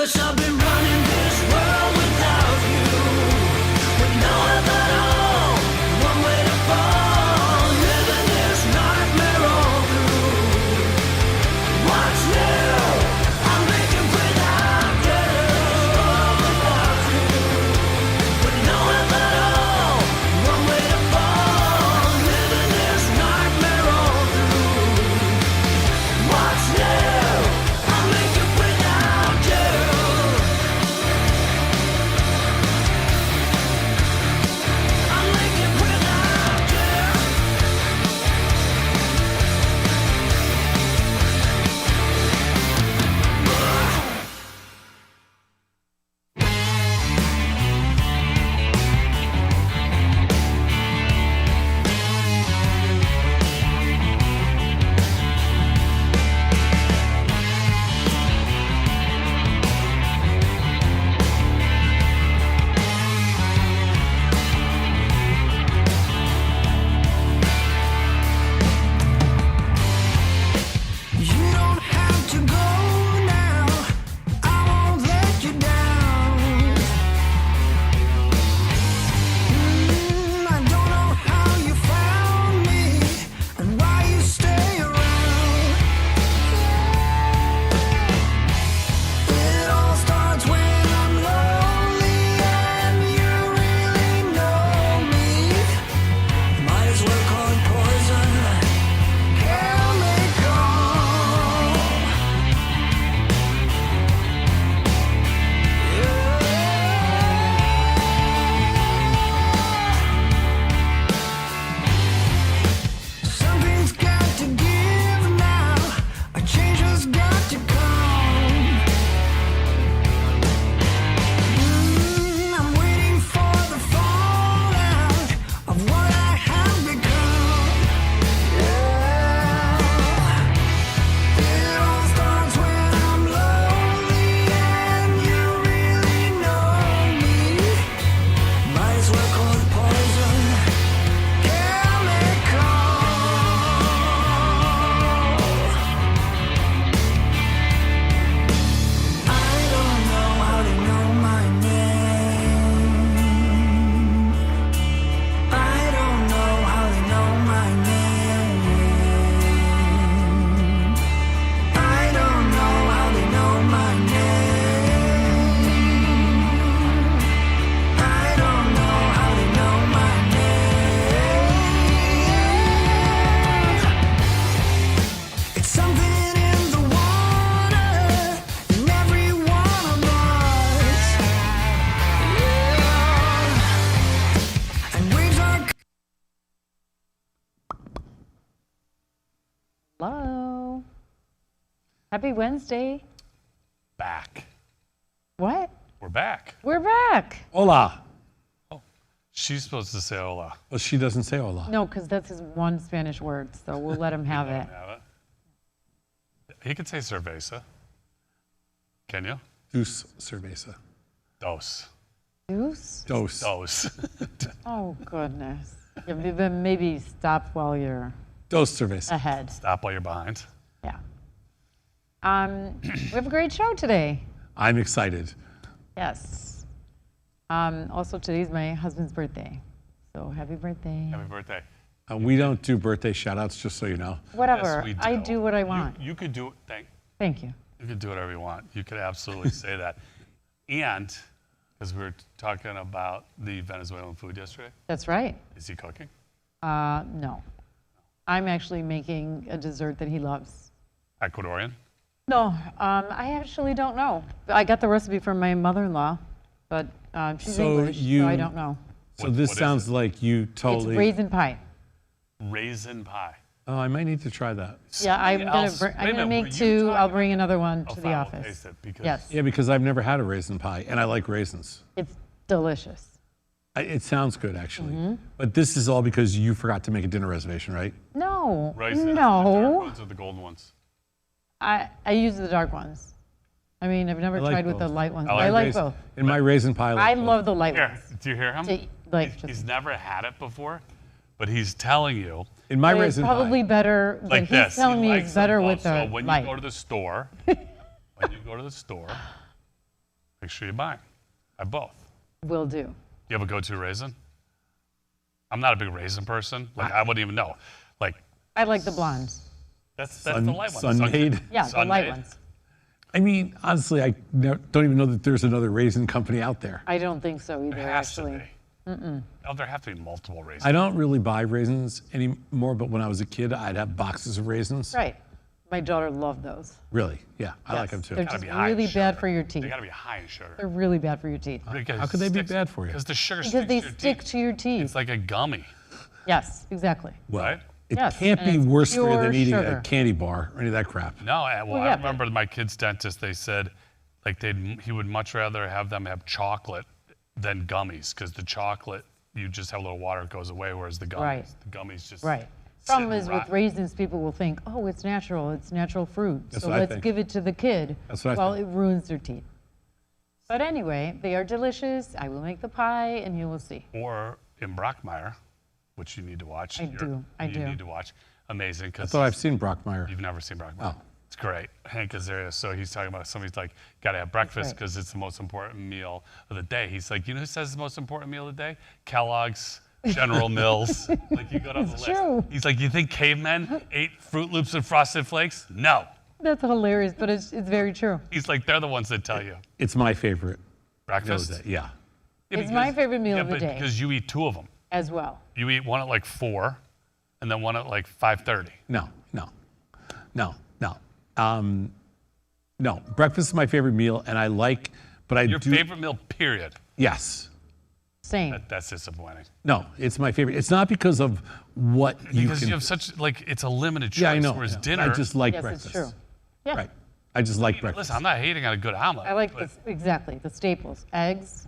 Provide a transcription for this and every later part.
Cause I've been running this world without you, with no one at all, one way to fall, living this nightmare all through. What's new? I'm making without you, without you, with no one at all, one way to fall, living this nightmare all through. What's new? I'm making without you. I'm making without you. You don't have to go now. I won't let you down. I don't know how you found me and why you stay around. It all starts when I'm lonely and you really know me. Might as well call it poison. Chemical. Something's got to give now. A change has got to come. I'm waiting for the fallout of what I have become. It all starts when I'm lonely and you really know me. Might as well call it poison. Chemical. I don't know how to know my name. I don't know how to know my name. I don't know how to know my name. I don't know how to know my name. It's something in the water, in every one of us. And waves are Hello. Happy Wednesday. Back. What? We're back. We're back. Hola. She's supposed to say hola. Well, she doesn't say hola. No, because that's his one Spanish word, so we'll let him have it. Have it. He could say cerveza. Can you? Deuce cerveza. Dos. Deuce? Dose. Dos. Oh, goodness. Yeah, then maybe stop while you're Dose cerveza. ahead. Stop while you're behind. Yeah. We have a great show today. I'm excited. Yes. Also, today's my husband's birthday. So happy birthday. Happy birthday. We don't do birthday shout-outs, just so you know. Whatever. Yes, we I do what I want. You could do Thank you. You could do whatever you want. You could absolutely say that. And because we were talking about the Venezuelan food yesterday, That's right. is he cooking? No. I'm actually making a dessert that he loves. Ecuadorian? No, I actually don't know. I got the recipe from my mother-in-law, but she's So English, you- so I don't know. So this what is sounds it? like you totally... It's raisin pie. Raisin pie. Oh, I might need to try that. Yeah, I'm Something gonna else. Wait a minute, make were you two. talking I'll bring another one Oh, to fine, the I'll office. taste it because Yes, Yeah, because I've never had a raisin pie, and I like raisins. it's delicious. It sounds good, actually. But this is all because you forgot to make a dinner reservation, right? No, raisins, the dark no. ones or the golden ones? I use the dark ones. I mean, I've never I like tried with the both. light ones. I I like raisin- both. In my raisin pie, I both. love the light Here, ones. do you hear him? To, like, He's just, never had it before, but he's telling you In my it's raisin probably pie. better. But like he's this. telling he me likes it's better them with both. the So when light. you go to the store, make sure you buy them. Buy both. Will do. You have a go-to raisin? I'm not a big raisin person. Like I wouldn't even know. Like I like the blondes. that's the light one. Sun-Made. Yeah, the light Sun-Made. ones. I mean, honestly, I don't even know that there's another raisin company out there. I don't think so either, There has actually. to be. Oh, there have to be multiple raisins. I don't really buy raisins anymore, but when I was a kid, I'd have boxes of raisins. Right. My daughter loved those. Really? Yeah, I like Yes. them too. They're Gotta just be high in really bad sugar. for your teeth. They gotta be high in sugar. They're really bad for your teeth. Because How could they it be sticks- bad for you? Because the sugar Because sticks they to your stick teeth. to your teeth. It's like a gummy, Yes, exactly. Well, right? it Yes, can't and be it's worse for you pure than eating sugar. a candy bar or any of that crap. No, Well, I yeah, remember my kid's dentist. They said, like he would much rather have them have chocolate than gummies because the chocolate you just have a little water, it goes away, whereas the gummies just Right. sit Problem and is rot. with raisins, people will think, oh, it's natural fruit. That's So what I let's think. give it to the kid. That's what I Well, think. it ruins their teeth. But anyway, they are delicious. I will make the pie and you will see. Or in Brockmeyer, which you need to watch. I do. You need to watch. Amazing. I Because thought I've seen Brockmeyer. you've never seen Brockmeyer. Oh. It's great. Hank Azaria. So he's talking about somebody's like, got to have breakfast right. because it's the most important meal of the day. He's like, you know who says the most important meal of the day? Kellogg's, General Mills. Like you go down the list. true. He's like, you think cavemen ate Fruit Loops and Frosted Flakes? No. That's hilarious, but it's very true. He's like, they're the ones that tell you. It's my favorite. Breakfast? Know that, yeah. Yeah, It's my favorite meal yeah, of the but day. Because you eat two of them. As well. You eat one at like 4 and then one at like 5:30. No. No. Breakfast is my favorite meal, and I like, but I Your do. favorite meal, period. Yes. Same. That's disappointing. No, it's my favorite. It's not because of what you Because can. you have such, like, it's a limited choice. yeah, I know. Whereas I dinner, just like Yes, breakfast. it's true. Yeah. Right. I just like breakfast. listen, I'm not hating on a good omelet. I like but exactly the staples: eggs,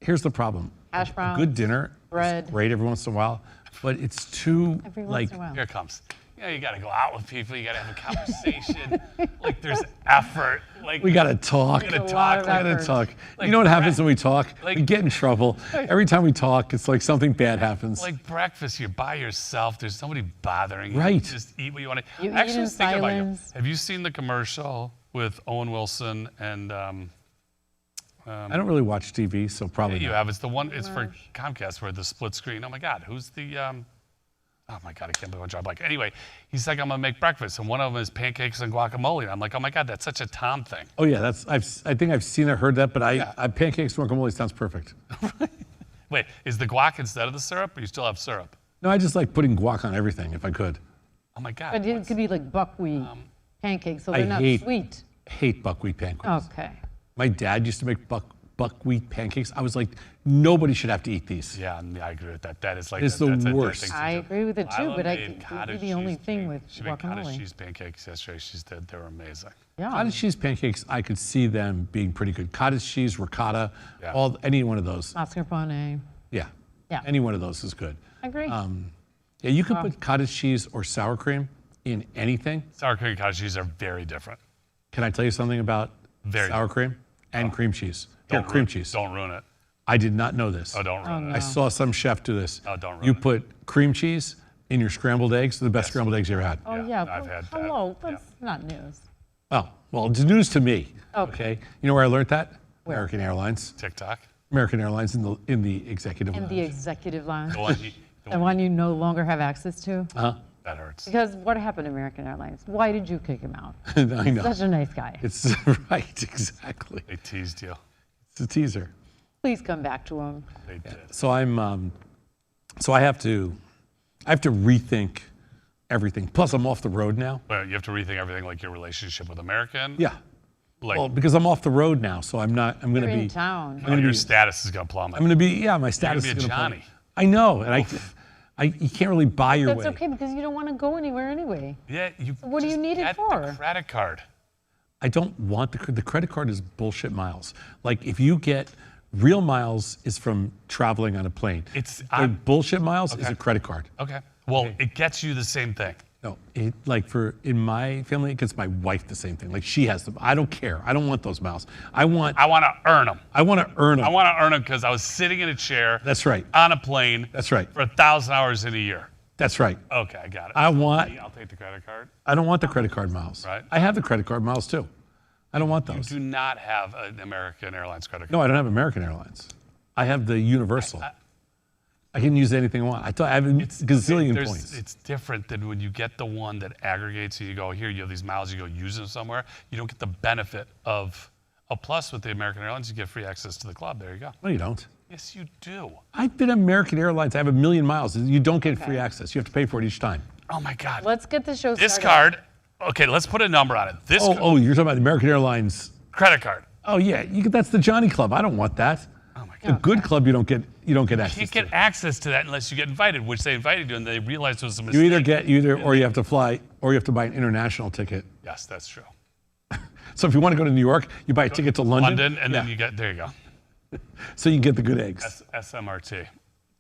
Here's the problem. hash A browns, good dinner bread. is great every once in a while, but it's too every once like in a while. Here it comes. You know, you got to go out with people. You got to have a conversation. Like, there's effort. Like, we gotta talk. We gotta It's a lot talk. of Like, We gotta effort. talk. Like you know what happens when we talk? like- we get in trouble. Every time we talk, it's like something bad happens. like breakfast, you're by yourself. There's nobody bothering you. Right. You just eat what you want to. You Actually, eat in I was thinking about you. silence. Have you seen the commercial with Owen Wilson and? I don't really watch TV, so probably You not. have. It's the one. It's for Comcast where the split screen. Oh my God, who's the? Oh my God, I can't believe I'm drawing a blank. Anyway, he's like, I'm gonna make breakfast, and one of them is pancakes and guacamole. And I'm like, oh my God, that's such a Tom thing. Oh yeah, I think I've seen or heard that, but I pancakes guacamole sounds perfect. Wait, is the guac instead of the syrup, or you still have syrup? No, I just like putting guac on everything if I could. Oh my God. But it could be like buckwheat pancakes, so I they're not hate- sweet. Hate buckwheat pancakes. Okay. My dad used to make buckwheat pancakes. I was like, nobody should have to eat these. Yeah, I agree with that. That is like It's that- the that's a worst. thing to I do. agree with it too, Lila but made it would be cottage the only cheese thing with She made cottage guacamole. cheese pancakes yesterday. She did. They were amazing. Yeah. Cottage cheese pancakes, I could see them being pretty good. Cottage cheese, ricotta, Yeah. any one of those. Mascarpone. Yeah. Yeah. Any one of those is good. I agree. Yeah, you can put cottage cheese or sour cream in anything. Sour cream and cottage cheese are very different. Can I tell you something about Very sour cream and cream cheese? Here, Don't cream ruin- cheese. Don't ruin it. I did not know this. Oh, don't ruin no. it. I saw some chef do this. Oh, don't ruin You it. put cream cheese in your scrambled eggs, the best scrambled eggs you ever had. oh yeah, yeah. I've but had that. hello, Yeah. that's not news. Oh, well, it's news to me. Okay. You know where I learned that? Where? American Airlines. TikTok. American Airlines in the executive In lounge. the executive lounge, The one he- the the one- one you no longer have access to. that hurts. Because what happened to American Airlines? Why did you kick him out? I know. Such a nice guy. It's right, exactly. They teased you. It's a teaser. Please come back to him. They did. So so I have to rethink everything. Plus, I'm off the road now. Well, you have to rethink everything, like your relationship with American. Yeah. Like, Well, because I'm off the road now, so I'm going You're to in be. town. your status is gonna plummet. I'm going to be. Yeah, my status be a is going to. Johnny. I know, and you can't really buy your That's way. okay because you don't want to go anywhere anyway. Yeah, you. what do you just need it get for? The credit card. I don't want the credit card is bullshit miles. Like if you get real miles is from traveling on a plane. It's- Like, bullshit miles is Okay. a credit card. Okay. Well, it gets you the same thing. No, in my family, it gets my wife the same thing. Like she has them. I don't care. I don't want those miles. I want I want to earn them. to earn them. I want to earn them because I was sitting in a chair. That's right. On a plane. That's right. For 1,000 hours in a year. That's right. Okay, I got it. I I'll take the credit card. don't want the credit card miles. Right. I have the credit card miles too. I don't want You those. do not have an American Airlines credit card. No, I don't have American Airlines. I have the Universal. I can use anything I want. I have a gazillion points. It's different than when you get the one that aggregates and you go, here, you have these miles, you go use them somewhere. You don't get the benefit of a plus with the American Airlines. You get free access to the club. There you go. No, you don't. Yes, you do. I've been American Airlines. I have 1 million miles. You don't get free access. You have to pay for it each time. Oh my God. Let's get the show This started. card, okay, let's put a number on it. This Oh, you're talking about the American Airlines. credit card. Oh yeah, that's the Johnny Club. I don't want that. Oh my The God. good club you don't get You access can't to. get access to that unless you get invited, which they invited you and they realized it was a You mistake. or you have to fly, or you have to buy an international ticket. Yes, that's true. So if you want to go to New York, you buy a ticket to London. London, and then you get, there you go. So you can get the good eggs. SMRT.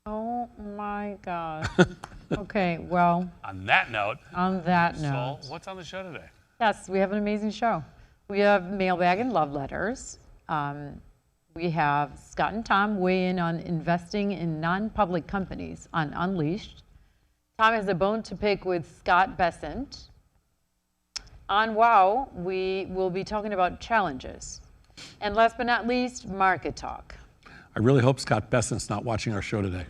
Oh my God. Okay, well, On that note, on that so note, what's on the show today? yes, we have an amazing show. We have Mailbag and Love Letters. We have Scott and Tom weigh in on investing in non-public companies on Unleashed. Tom has a bone to pick with Scott Bessent. On Wow, we will be talking about challenges. And last but not least, market talk. I really hope Scott Bessent's not watching our show today.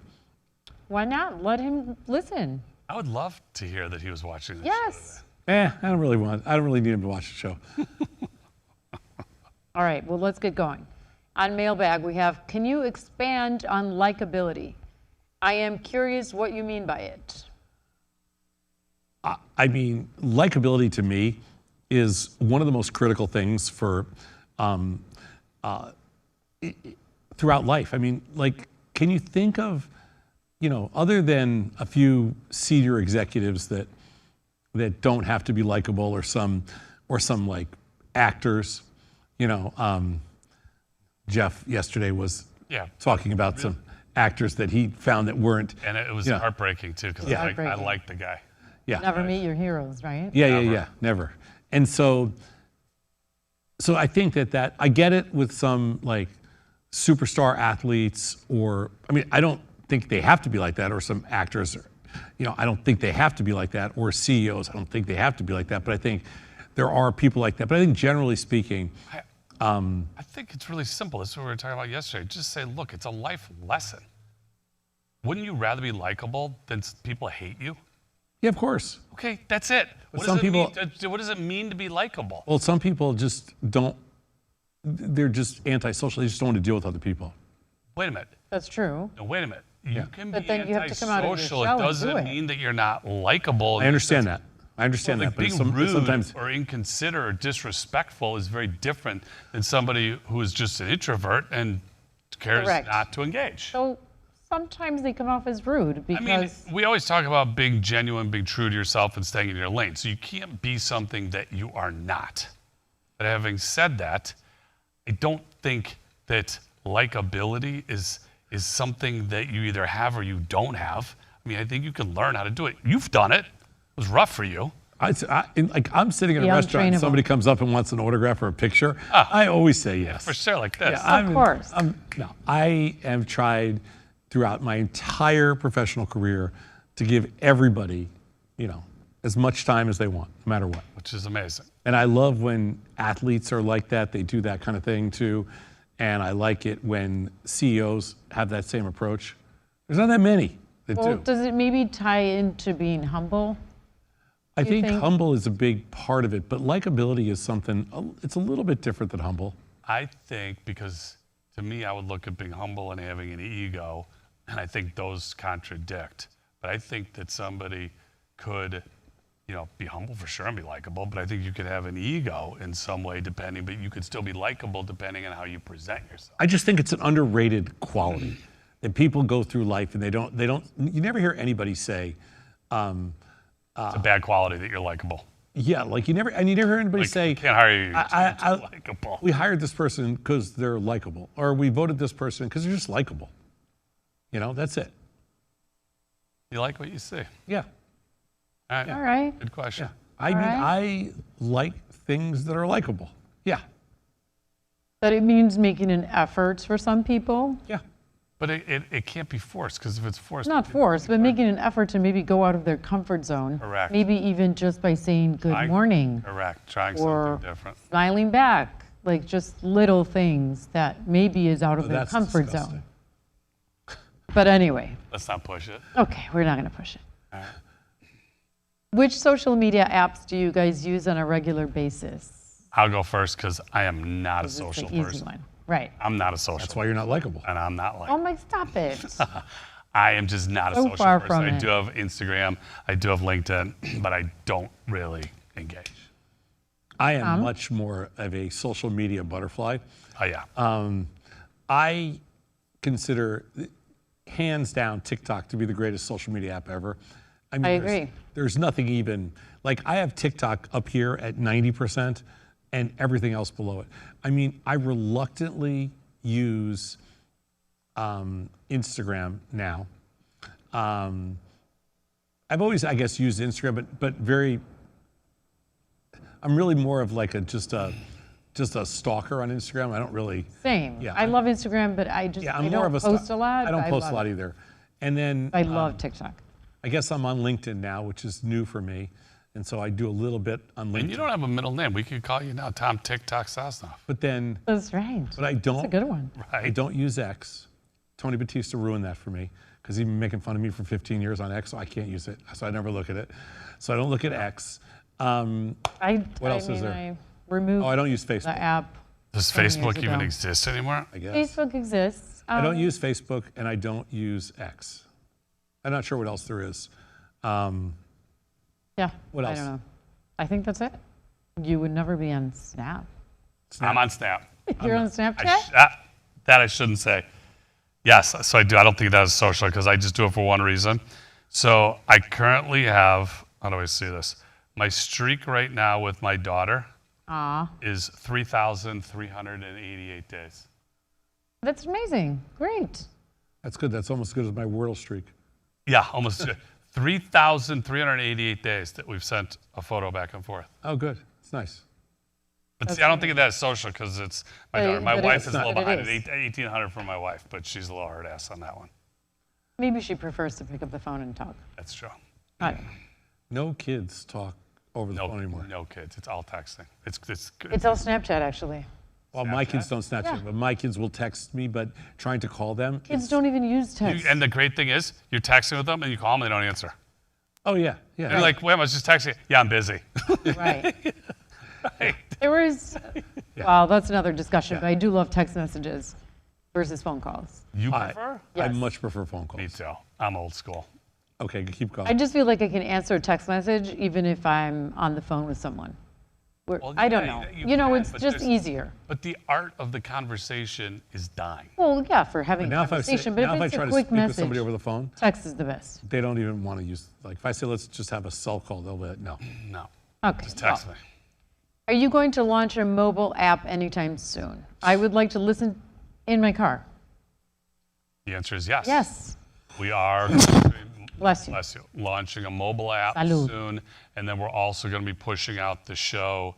Why not? Let him listen. I would love to hear that he was watching this show Yes. today. I don't really need him to watch the show. All right, well, let's get going. On Mailbag, we have, can you expand on likability? I am curious what you mean by it. I mean, likability to me is one of the most critical things for throughout life. I mean, like, can you think of, other than a few senior executives that don't have to be likable, or some like actors, Jeff yesterday was talking about some actors that he found that weren't. And it was heartbreaking too, because I Heartbreaking. like the guy. Yeah. Never meet your heroes, right? Yeah, never. And so I think that I get it with some like superstar athletes, or I don't think they have to be like that, or some actors, or, I don't think they have to be like that, or CEOs, I don't think they have to be like that, but I think there are people like that. But I think generally speaking, I think it's really simple. This is what we were talking about yesterday. Just say, look, it's a life lesson. Wouldn't you rather be likable than people hate you? yeah, of course. Okay, that's it. But What some does it people- mean? What does it mean to be likable? Well, some people just don't, they're just antisocial. They just don't want to deal with other people. Wait a minute. That's true. No, wait a minute. You can But be then you have to come out of your antisocial. shell It and doesn't do it. mean that you're not likable. I understand that. I understand Like that, but being rude sometimes, or inconsiderate or disrespectful is very different than somebody who is just an introvert and cares Correct. not to engage. So sometimes they come off as rude because we always talk about being genuine, being true to yourself, and staying in your lane. So you can't be something that you are not. But having said that, I don't think that likability is something that you either have or you don't have. I think you can learn how to do it. You've done it. It was rough for you. I'm sitting in a The restaurant and untrainable. somebody comes up and wants an autograph or a picture. I always say yes. For sure, like this. Of course. No, I have tried throughout my entire professional career to give everybody, as much time as they want, no matter what. Which is amazing. And I love when athletes are like that. They do that kind of thing too. And I like it when CEOs have that same approach. There's not that many that well, do. does it maybe tie into being humble? I do you think think? humble is a big part of it, but likability is something, it's a little bit different than humble. I think because to me, I would look at being humble and having an ego, and I think those contradict. But I think that somebody could, be humble for sure and be likable, but I think you could have an ego in some way but you could still be likable depending on how you present yourself. I just think it's an underrated quality that people go through life and they don't, you never hear anybody say, It's a bad quality that you're likable. yeah, like you never hear anybody say, Can't hire you. You're I- too likable. we hired this person because they're likable, or we voted this person because they're just likable. That's it. You like what you see. Yeah. All right. All right. Good question. I mean, right. I like things that are likable. Yeah. But it means making an effort for some people. Yeah. But it can't be forced, because if it's forced... Not forced, but making an effort to maybe go out of their comfort zone. Correct. Maybe even just by saying good morning. Correct, trying Or something different. smiling back. Like just little things that maybe is out of their That's comfort disgusting. zone. But anyway, Let's not push it. okay, we're not going to push it. All right. Which social media apps do you guys use on a regular basis? I'll go first, because I am not a This is the social easy person. one. Right. I'm not a social That's why you're not likable. and I'm not like... Oh my, stop it. I am just not a So social far person. from I it. do have Instagram, I do have LinkedIn, but I don't really engage. I am much more of a social media butterfly. Oh, yeah. I consider, hands down, TikTok to be the greatest social media app ever. mean, I there's- agree. There's nothing even, like I have TikTok up here at 90% and everything else below it. I mean, I reluctantly use Instagram now. I've always, I guess, used Instagram, but very, I'm really more of like just a stalker on Instagram. I don't really. Same. Yeah, I love Instagram, but I just Yeah, I I'm more don't of a post a lot. I don't but post a love lot it. either. And then I love TikTok. I guess I'm on LinkedIn now, which is new for me, and so I do a little bit on LinkedIn. And you don't have a middle name. We could call you now Tom TikTok Sosnoff. But then, That's right. but I don't. That's a good one. I don't use X. Tony Batista ruined that for me because he's been making fun of me for 15 years on X, so I can't use it. So I never look at it. So I don't look at X. What else is there? I removed Oh, I don't use the Facebook. app. Does 10 years Facebook even ago. exist anymore? I guess. Facebook exists. I don't use Facebook and I don't use X. I'm not sure what else there is. Yeah. What I else? don't know. I think that's it. You would never be on Snap. I'm on Snap. You're on I Snapchat? that I shouldn't say. Yes, so I do. I don't think that is social because I just do it for one reason. So I currently have, how do I see this? My streak right now with my daughter Aw, is 3,388 days. that's amazing. Great. That's good. That's almost as good as my Wordle streak. Yeah, almost 3,388 days that we've sent a photo back and forth. Oh, good. It's nice. But see, I don't think of that as social because it's my daughter. My but wife it's is a little not. behind It at is. 1,800 for my wife, but she's a little hard ass on that one. Maybe she prefers to pick up the phone and talk. That's true. I don't know. No kids talk over the No, phone anymore. no kids. It's all texting. It's good. It's all Snapchat, actually. Well, my kids don't Snapchat, Yeah. but my kids will text me, but trying to call them. Kids don't even use text. And the great thing is, you're texting with them and you call them and they don't answer. Oh, yeah. Yeah. They're like, wait, I was just texting. Yeah, I'm busy. Right. Right. There was, well, that's another discussion, but I do love text messages versus phone calls. You I- prefer? I Yes. much prefer phone Me calls. too. I'm old school. Okay, keep going. I just feel like I can answer a text message even if I'm on the phone with someone. Well, I don't yeah, know. you You know, can, it's but just there's- easier. But the art of the conversation is dying. Well, yeah, for having a now if I say, conversation, but now if if I it's try a to quick speak with message, somebody over the phone, text is the best. they don't even want to use, like if I say, let's just have a cell call, they'll be like, no. No. Okay. Just text well, me. Are you going to launch a mobile app anytime soon? I would like to listen in my car. The answer is yes. Yes. We are Bless you. bless you, launching a mobile app Salud. soon, and then we're also going to be pushing out the show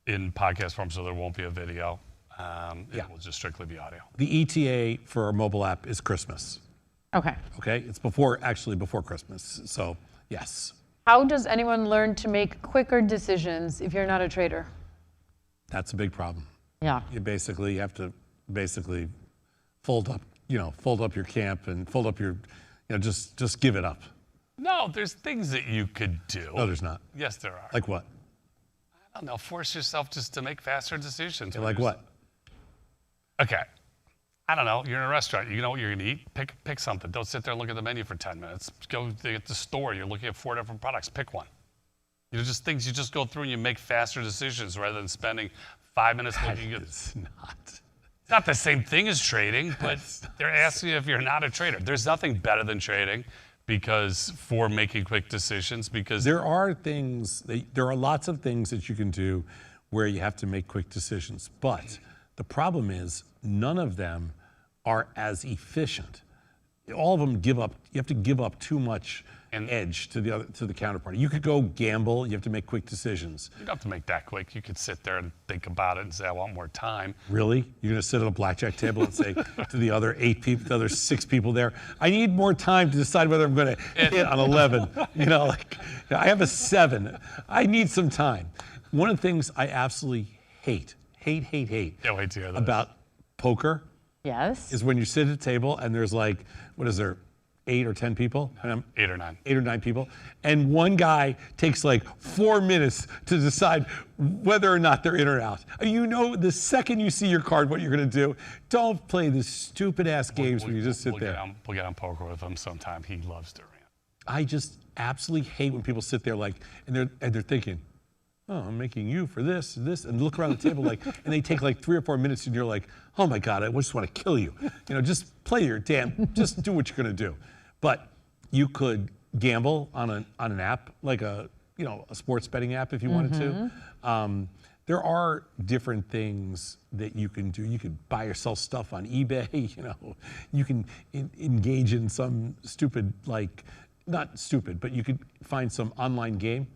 in podcast form, so there won't be a video. It will just strictly be audio. The ETA for a mobile app is Christmas, Okay. okay? It's actually before Christmas, so yes. How does anyone learn to make quicker decisions if you're not a trader? That's a big problem. Yeah. You have to fold up your camp and fold up your, just give it up. No, there's things that you could do. No, there's not. Yes, there are. Like what? I don't know. Force yourself just to make faster decisions. when Like you're- what? Okay. I don't know. You're in a restaurant. You know what you're going to eat. Pick something. Don't sit there and look at the menu for 10 minutes. Go to the store. You're looking at 4 different products. Pick one. Just things you just go through and you make faster decisions rather than spending 5 minutes looking at. It's not. It's not the same thing as trading, but they're asking you if you're not a trader. There's nothing better than trading for making quick decisions because There are lots of things that you can do where you have to make quick decisions, but the problem is none of them are as efficient. all of them give up. You have to give up too much And- edge to the counterparty. You could go gamble. You have to make quick decisions. You don't have to make that quick. You could sit there and think about it and say, I want more time. Really? You're going to sit at a blackjack table and say to the other 8 people, the other 6 people there, I need more time to decide whether I'm going to hit on 11. You know, like I have a 7. I need some time. One of the things I absolutely hate Can't wait to hear this. about poker Yes. is when you sit at a table and there's like, what is there, 8 or 10 people? 8 or 9. 8 or 9 people, and one guy takes like 4 minutes to decide whether or not they're in or out. You know, the second you see your card, what you're going to do. Don't play the stupid ass games where you just sit there. We'll get on poker with him sometime. He loves to rant. I just absolutely hate when people sit there like, and they're thinking, oh, I'm making you for this, and look around the table like, and they take like 3 or 4 minutes, and you're like, oh my God, I just want to kill you. You know, just play your just do what you're going to do. But you could gamble on an app, like a sports betting app if you wanted to. There are different things that you can do. You could buy or sell stuff on eBay. You know, you can engage in some stupid, like, not stupid, but you could find some online game.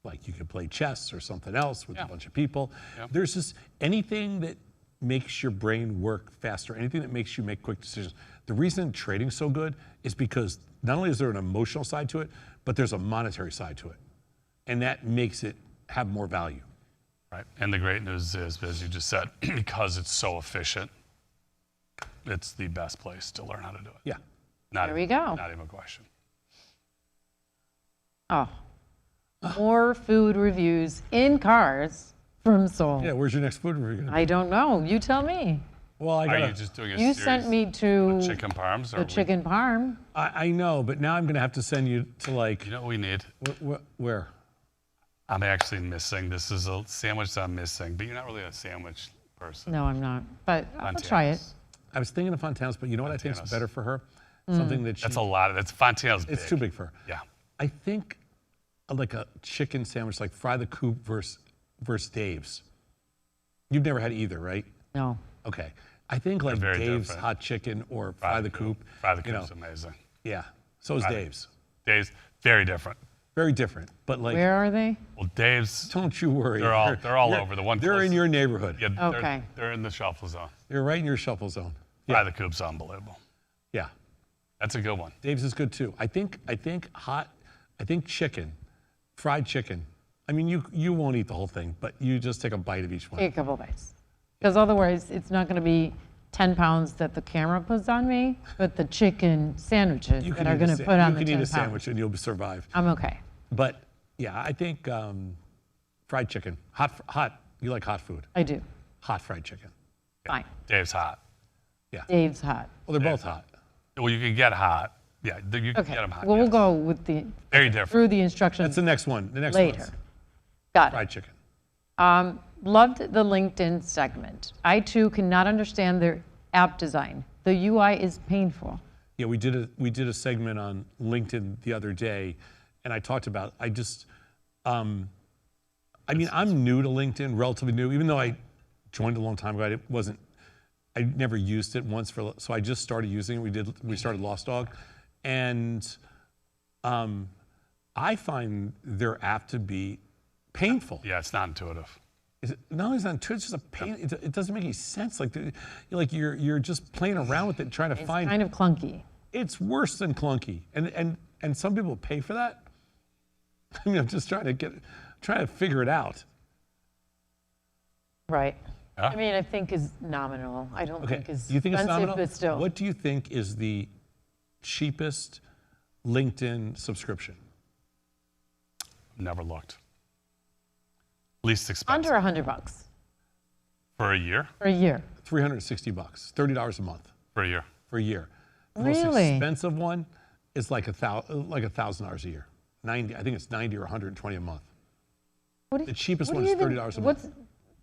Like you could play chess or something else with a bunch of people. Yeah. There's just anything that makes your brain work faster, anything that makes you make quick decisions. The reason trading's so good is because not only is there an emotional side to it, but there's a monetary side to it. And that makes it have more value. Right. And the great news is, as you just said, because it's so efficient, it's the best place to learn how to do it. Yeah. There we go. Not even a question. Oh. More food reviews in cars from Seoul. Yeah, where's your next food review gonna be? I don't know. You tell me. Well, Are you just doing a You series sent me to of chicken parms? the chicken parm. I know, but now I'm gonna have to send you to like, You know what we need? where? I'm actually missing. This is a sandwich that I'm missing, but you're not really a sandwich person. No, I'm not. But I'll try it. Fontana's. I was thinking of Fontana's, but you know what I think is Fontana's. better for her? Mm. Something that That's a lot. That's Fontana's big. it's too big for her. Yeah. I think like a chicken sandwich, like Fry the Coop versus Dave's. You've never had either, right? No. Okay. I think like very Dave's different. hot chicken or Fry the Coop. Fry the you Coop's know, amazing. Yeah. So is Fry- Dave's. Dave's, very different. Very different, but like, Where are they? Well, Dave's, don't you worry. they're all You're- over. The one They're in close- your neighborhood. yeah, Okay. they're in the shuffle zone. You're right in your shuffle zone. Fry the Coop's unbelievable. Yeah. That's a good one. Dave's is good too. I think chicken, fried chicken. I mean, you won't eat the whole thing, but you just take a bite of each one. Take a couple bites. Because otherwise, it's not going to be 10 pounds that the camera puts on me, but the chicken sandwiches that are going to put on the 10 You can eat a pounds. sandwich and you'll survive. I'm okay. But yeah, I think fried chicken, hot. You like hot food? I do. Hot fried chicken. Fine. Dave's hot. Dave's hot. Well, they're both hot. Well, you can get hot. Yeah, you can Okay. get them hot. Well, yes. we'll go with the Very different. through the instructions That's the next one. The next later. one's Got it. fried chicken. Loved the LinkedIn segment. I too cannot understand their app design. The UI is painful. Yeah, we did a segment on LinkedIn the other day, and I talked about. I mean, I'm new to LinkedIn, relatively new, even though I joined a long time ago. I never used it once so I just started using it. We started Lossdog, and I find their app to be painful. Yeah, it's not intuitive. Not only is it not intuitive, it's just a pain. It doesn't make any sense. Like you're just playing around with it, trying to It's find. kind of clunky. It's worse than clunky, and some people pay for that. I mean, I'm just trying to figure it out. Right. Yeah. I mean, I think is nominal. I don't Okay, think is do you think it's expensive, nominal? but still. What do you think is the cheapest LinkedIn subscription? Never looked. Least expensive. Under $100 For a year? for a year. $360, $30 a month For a year. for a year. The most Really? expensive one is like $1,000 a year. 90, I think it's 90 or 120 a month. What do The cheapest what one do is you $30 a even- month.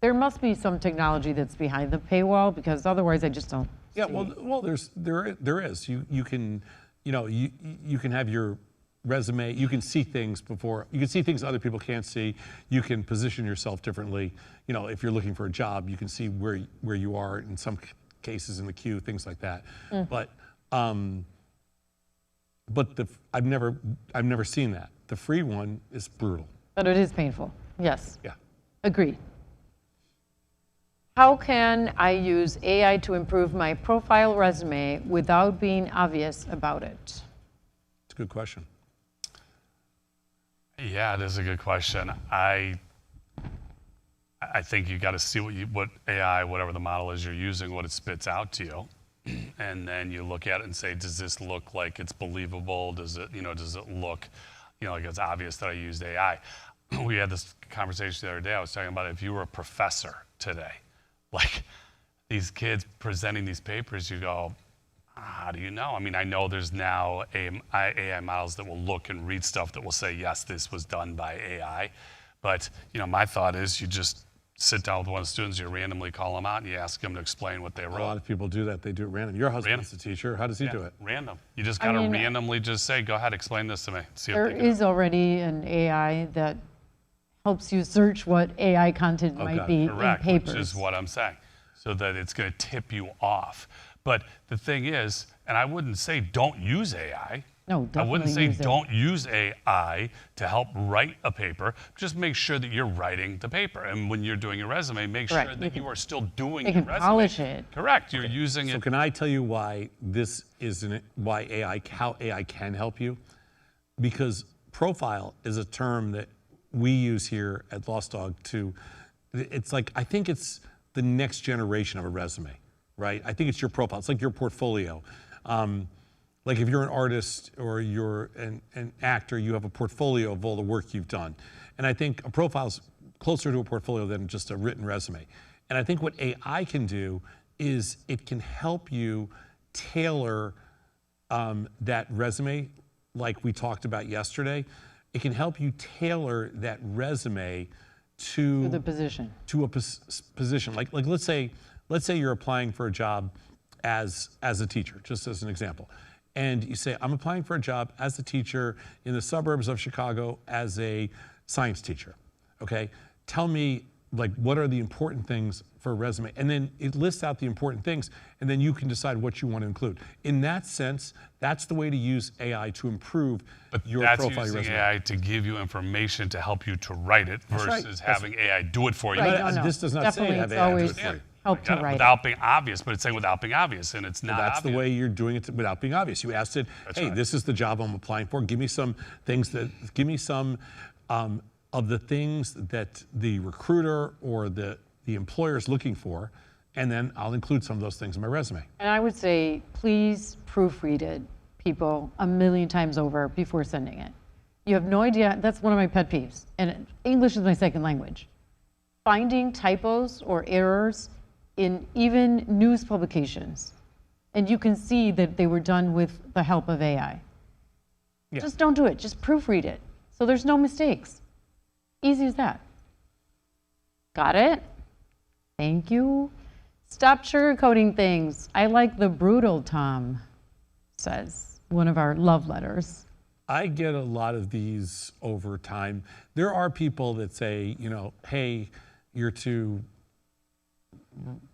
There must be some technology that's behind the paywall because otherwise I just don't. Yeah, see. well, there is. You can, you can have your resume. You can see things before. You can see things other people can't see. You can position yourself differently. If you're looking for a job, you can see where you are in some cases in the queue, things like that. But But I've never seen that. The free one is brutal. But it is painful. Yes. Yeah. Agreed. How can I use AI to improve my profile resume without being obvious about it? It's a good question. Yeah, it is a good question. I think you got to see what AI, whatever the model is you're using, what it spits out to you, and then you look at it and say, does this look like it's believable? Does it look, like it's obvious that I used AI? We had this conversation the other day. I was talking about if you were a professor today, like these kids presenting these papers, you go, how do you know? I mean, I know there's now AI models that will look and read stuff that will say, yes, this was done by AI. But, my thought is you just sit down with one of the students, you randomly call them out, and you ask them to explain what they wrote. A lot of people do that. They do it random. Your husband's a teacher. How does he do it? Random. You just got to randomly just say, go ahead, explain this to me. See if There they can. is already an AI that helps you search what AI content might be Correct, in papers. which is what I'm saying, so that it's going to tip you off. But the thing is, and I wouldn't say don't use AI. No, I definitely wouldn't say use it. don't use AI to help write a paper. Just make sure that you're writing the paper. And when you're doing your resume, make Correct. sure that you are still doing They your can resume. polish it. Correct. You're using So it. can I tell you why how AI can help you? Because profile is a term that we use here at Lossdog it's like, I think it's the next generation of a resume, right? I think it's your profile. It's like your portfolio. Like if you're an artist or you're an actor, you have a portfolio of all the work you've done. And I think a profile is closer to a portfolio than just a written resume. And I think what AI can do is it can help you tailor that resume like we talked about yesterday. It can help you tailor that resume to the position. To a position. Like let's say you're applying for a job as a teacher, just as an example. And you say, I'm applying for a job as a teacher in the suburbs of Chicago as a science teacher. Okay? Tell me, what are the important things for a resume? And then it lists out the important things, and then you can decide what you want to include. In that sense, that's the way to use AI to improve your profile, your using resume. AI to give you information to help you to write it versus having AI do it for you. Right, But no. this does not say Definitely, have it's AI do always it for you. help to write it. Without being obvious, but it's saying without being obvious, and it's not That's obvious. the way you're doing it without being obvious. You asked it, hey, right. this is the job I'm applying for. Give me some of the things that the recruiter or the employer is looking for, and then I'll include some of those things in my resume. And I would say, please proofread it, people, 1,000,000 times over before sending it. You have no idea. That's one of my pet peeves. And English is my second language. Finding typos or errors in even news publications. And you can see that they were done with the help of AI. Yeah. Just don't do it. Just proofread it. So there's no mistakes. Easy as that. Got it? Thank you. Stop sugarcoating things. I like the brutal, Tom, says one of our love letters. I get a lot of these over time. There are people that say, hey, you're too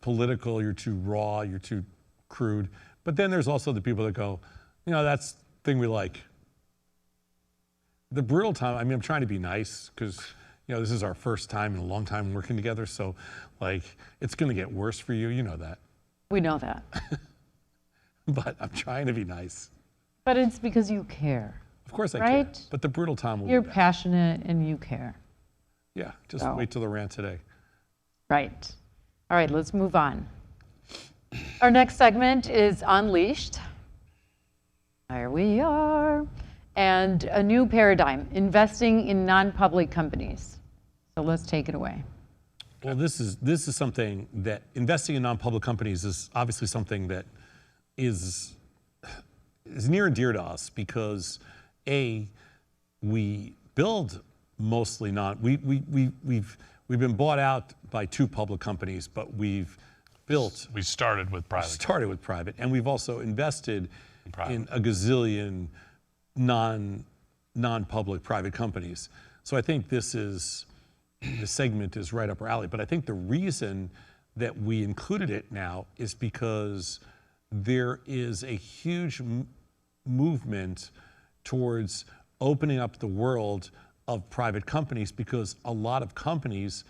political, you're too raw, you're too crude. But then there's also the people that go, that's the thing we like. The brutal time, I'm trying to be nice because, this is our first time in a long time working together. So, it's going to get worse for you. You know that. We know that. But I'm trying to be nice. But it's because you care. Of course I Right? care. But the brutal time will You're be back. passionate and you care. Yeah, just So. wait till the rant today. Right. All right, let's move on. Our next segment is Unleashed. There we are. And a new paradigm, investing in non-public companies. So let's take it away. Well, this is something that investing in non-public companies is obviously something that is near and dear to us because we build mostly we've been bought out by 2 public companies, but we started with private. and we've also invested Private. in a gazillion non-public private companies. So I think this segment is right up our alley. But I think the reason that we included it now is because there is a huge movement towards opening up the world of private companies, because a lot of companies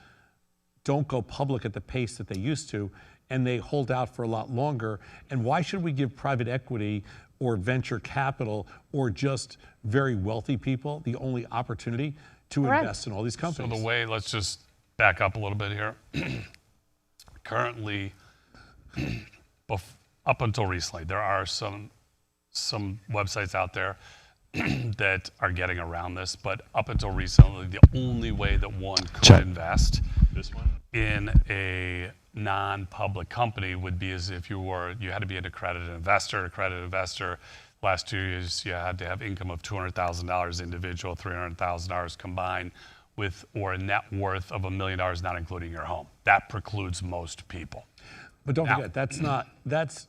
don't go public at the pace that they used to, and they hold out for a lot longer. And why should we give private equity or venture capital or just very wealthy people the only opportunity to invest in all these companies? So the way, let's just back up a little bit here. Currently, up until recently, there are some websites out there that are getting around this, but up until recently, the only way that one could invest in a non-public company would be as if you had to be an accredited investor. Accredited investor, last 2 years, you had to have income of $200,000 individual, $300,000 combined, or a net worth of $1 million, not including your home. That precludes most people. But don't forget, that's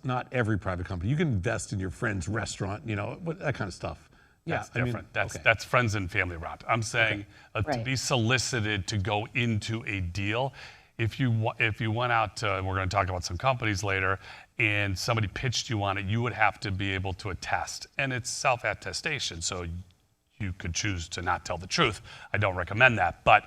not every private company. You can invest in your friend's restaurant, that kind of stuff. That's different. That's friends and family round. I'm saying to be solicited to go into a deal. If you went out to, we're going to talk about some companies later, and somebody pitched you on it, you would have to be able to attest, and it's self-attestation. So you could choose to not tell the truth. I don't recommend that, but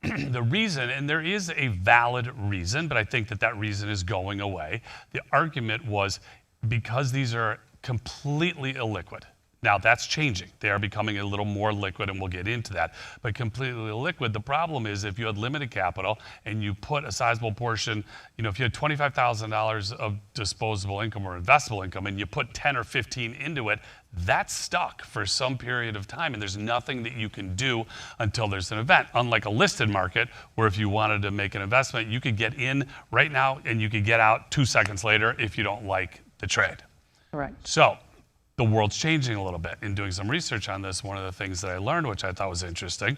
the reason, and there is a valid reason, but I think that reason is going away. The argument was because these are completely illiquid. Now that's changing. They are becoming a little more liquid, and we'll get into that. But completely liquid, the problem is if you had limited capital and you put a sizable portion, if you had $25,000 of disposable income or investable income and you put 10 or 15 into it, that's stuck for some period of time, and there's nothing that you can do until there's an event. Unlike a listed market, where if you wanted to make an investment, you could get in right now and you could get out 2 seconds later if you don't like the trade. Correct. So the world's changing a little bit. In doing some research on this, one of the things that I learned, which I thought was interesting,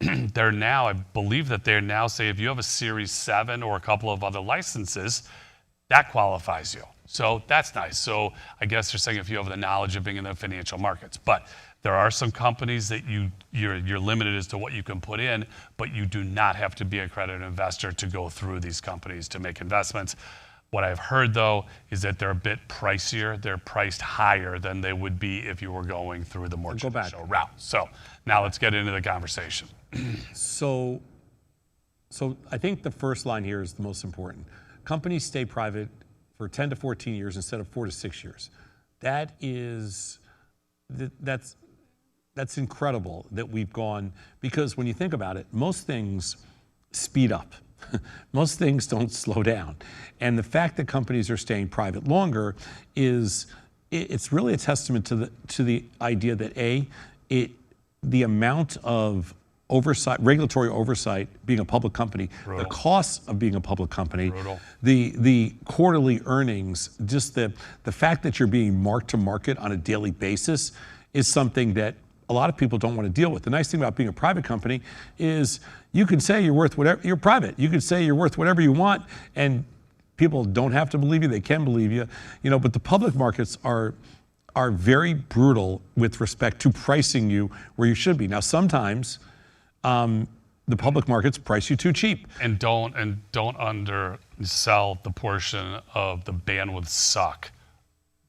I believe that they're now say if you have a Series 7 or a couple of other licenses, that qualifies you. So that's nice. So I guess they're saying if you have the knowledge of being in the financial markets. But there are some companies that you're limited as to what you can put in, but you do not have to be an accredited investor to go through these companies to make investments. What I've heard, though, is that they're a bit pricier. They're priced higher than they would be if you were going through the more traditional route. So now let's get into the conversation. So I think the first line here is the most important. Companies stay private for 10 to 14 years instead of 4 to 6 years. That's incredible that we've gone, because when you think about it, most things speed up. Most things don't slow down. And the fact that companies are staying private longer it's really a testament to the idea that the amount of oversight, regulatory oversight, being a public company, the costs of being a public company, the quarterly earnings, just the fact that you're being marked to market on a daily basis is something that a lot of people don't want to deal with. The nice thing about being a private company is you can say you're worth whatever, you're private. You can say you're worth whatever you want, and people don't have to believe you, they can believe you. But the public markets are very brutal with respect to pricing you where you should be. Now, sometimes the public markets price you too cheap. And don't undersell the portion of the bandwidth suck,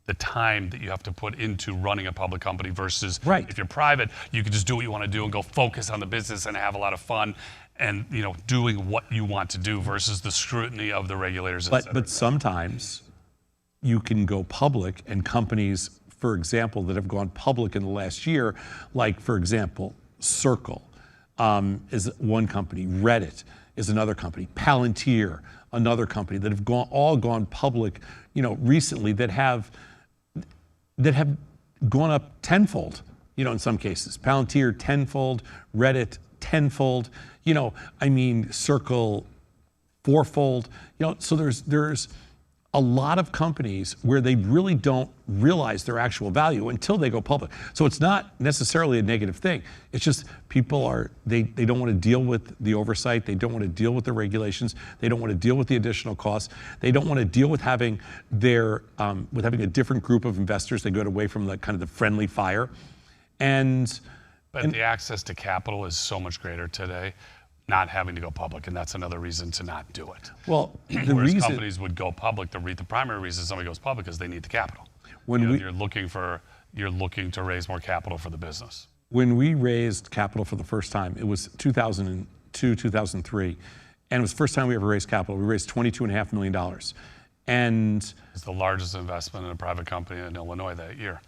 the time that you have to put into running a public company versus if you're private, you can just do what you want to do and go focus on the business and have a lot of fun and doing what you want to do versus the scrutiny of the regulators. But sometimes you can go public, and companies, for example, that have gone public in the last year, like for example, Circle is one company, Reddit is another company, Palantir, another company that have all gone public, recently that have gone up tenfold, in some cases. Palantir tenfold, Reddit tenfold, Circle fourfold. So there's a lot of companies where they really don't realize their actual value until they go public. So it's not necessarily a negative thing. It's just people they don't want to deal with the oversight. They don't want to deal with the regulations. They don't want to deal with the additional costs. They don't want to deal with having a different group of investors. They go away from the friendly fire. But the access to capital is so much greater today. not having to go public, and that's another reason to not do it. Well, the Whereas reason companies would go public, the primary reason somebody goes public is they need the capital. when You know, we you're looking to raise more capital for the business. when we raised capital for the first time, it was 2002, 2003, and it was the first time we ever raised capital. We raised $22.5 million, and It's the largest investment in a private company in Illinois that year,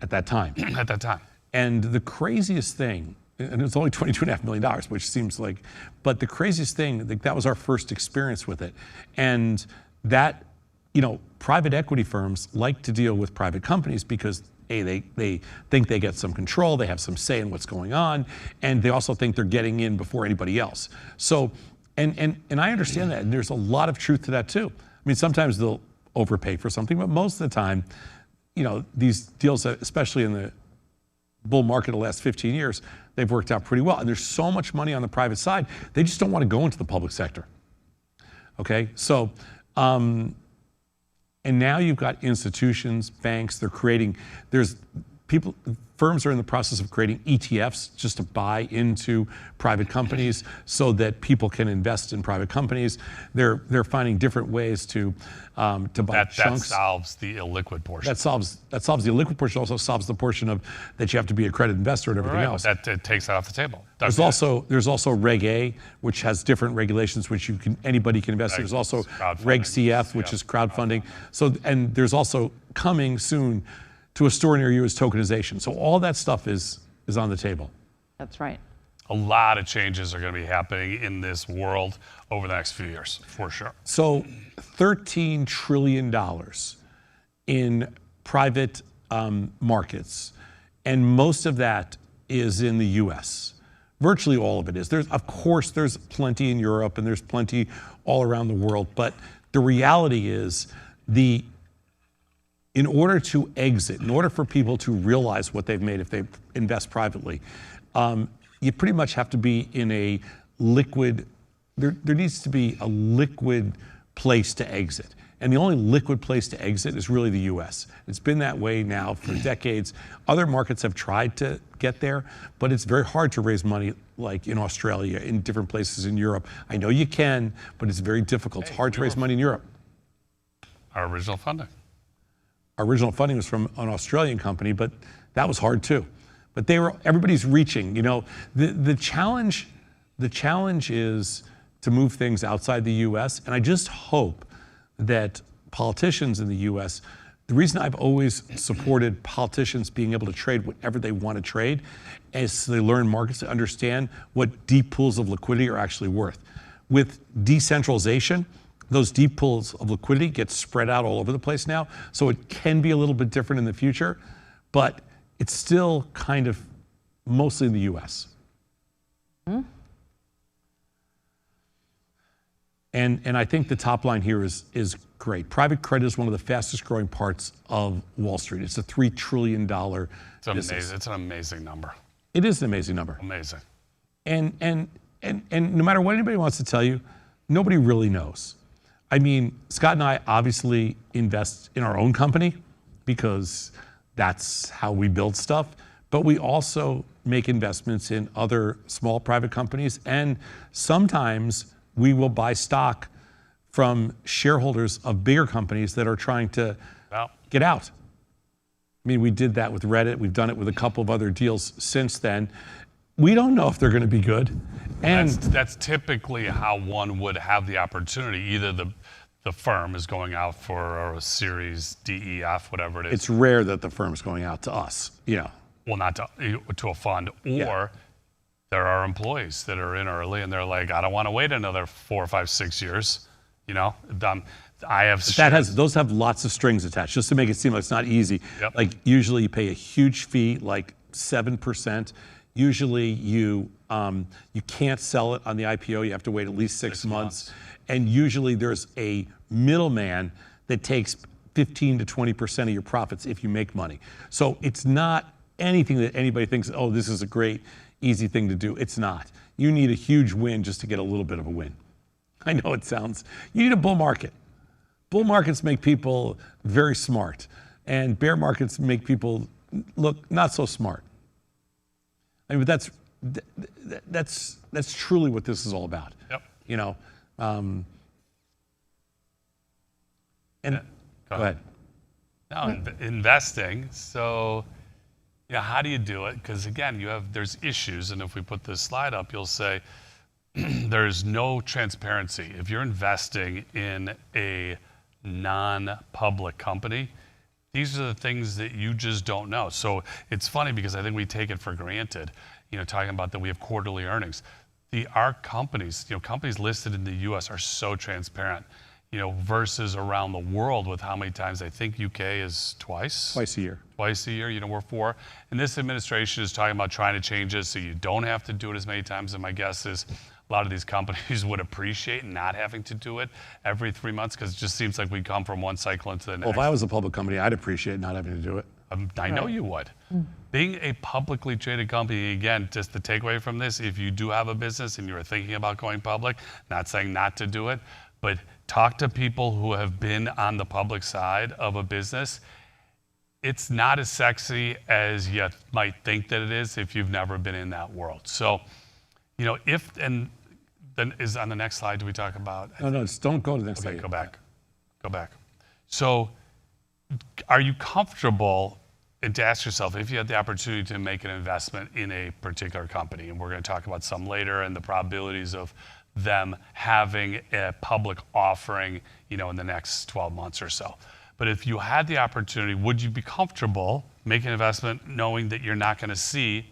at that time. at that time. And the craziest thing, and it's only $22.5 million, which seems like, but the craziest thing, that was our first experience with it. And that, private equity firms like to deal with private companies because they think they get some control, they have some say in what's going on, and they also think they're getting in before anybody else. So, and I understand that, and there's a lot of truth to that too. I mean, sometimes they'll overpay for something, but most of the time, these deals, especially in the bull market the last 15 years, they've worked out pretty well. And there's so much money on the private side, they just don't want to go into the public sector. Okay, so, and now you've got institutions, banks, firms are in the process of creating ETFs just to buy into private companies so that people can invest in private companies. They're finding different ways to buy chunks. That solves the illiquid portion. That solves the illiquid portion. Also solves the portion of that you have to be an accredited investor and everything else. That takes that off the table. There's also Reg A, which has different regulations, which anybody can invest in. There's also Reg CF, which is crowdfunding. So, and there's also coming soon to a store near you is tokenization. So all that stuff is on the table. That's right. A lot of changes are going to be happening in this world over the next few years, for sure. So $13 trillion in private markets, and most of that is in the US. Virtually all of it is. Of course, there's plenty in Europe and there's plenty all around the world, but the reality is in order to exit, in order for people to realize what they've made if they invest privately, you pretty much have to be in a liquid, there needs to be a liquid place to exit. And the only liquid place to exit is really the US. It's been that way now for decades. Other markets have tried to get there, but it's very hard to raise money like in Australia, in different places in Europe. I know you can, but it's very difficult. It's hard to raise money in Europe. Our original funding. Our original funding was from an Australian company, but that was hard too. But everybody's reaching. The challenge is to move things outside the US, and I just hope that politicians in the US, the reason I've always supported politicians being able to trade whatever they want to trade is they learn markets to understand what deep pools of liquidity are actually worth. With decentralization, those deep pools of liquidity get spread out all over the place now, so it can be a little bit different in the future, but it's still kind of mostly in the US. And I think the top line here is great. Private credit is one of the fastest growing parts of Wall Street. It's a $3 trillion business. It's an amazing number. It is an amazing number. Amazing. And no matter what anybody wants to tell you, nobody really knows. I mean, Scott and I obviously invest in our own company because that's how we build stuff, but we also make investments in other small private companies, and sometimes we will buy stock from shareholders of bigger companies that are trying to get out. I mean, we did that with Reddit. We've done it with a couple of other deals since then. We don't know if they're going to be good. And that's typically how one would have the opportunity. Either the firm is going out for a series D, E, F, whatever it is. It's rare that the firm's going out to us. Well, not to a fund, or there are employees that are in early and they're like, I don't want to wait another 4, 5, 6 years. I have those have lots of strings attached, just to make it seem like it's not easy. Yep. Like usually you pay a huge fee, like 7%. Usually you can't sell it on the IPO. You have to wait at least 6 months. And usually there's a middleman that takes 15 to 20% of your profits if you make money. So it's not anything that anybody thinks, oh, this is a great, easy thing to do. It's not. You need a huge win just to get a little bit of a win. I know it sounds, you need a bull market. Bull markets make people very smart, and bear markets make people look not so smart. I mean, but that's truly what this is all about. Yep. You know, and go ahead. No, investing. So, how do you do it? Because again, there's issues, and if we put this slide up, you'll say there's no transparency. If you're investing in a non-public company, these are the things that you just don't know. So it's funny because I think we take it for granted, talking about that we have quarterly earnings. Our companies, companies listed in the US are so transparent, versus around the world with how many times I think UK is twice. Twice a year. Twice a year, we're 4. And this administration is talking about trying to change it so you don't have to do it as many times. And my guess is a lot of these companies would appreciate not having to do it every 3 months because it just seems like we come from one cycle into the next. Well, if I was a public company, I'd appreciate not having to do it. I know you would. Being a publicly traded company, again, just the takeaway from this, if you do have a business and you're thinking about going public, not saying not to do it, but talk to people who have been on the public side of a business. It's not as sexy as you might think that it is if you've never been in that world. So, and then is on the next slide, do we talk about? No, just don't go to the next slide. Go back. So, are you comfortable, and to ask yourself, if you had the opportunity to make an investment in a particular company, and we're going to talk about some later and the probabilities of them having a public offering, in the next 12 months or so. But if you had the opportunity, would you be comfortable making an investment knowing that you're not going to see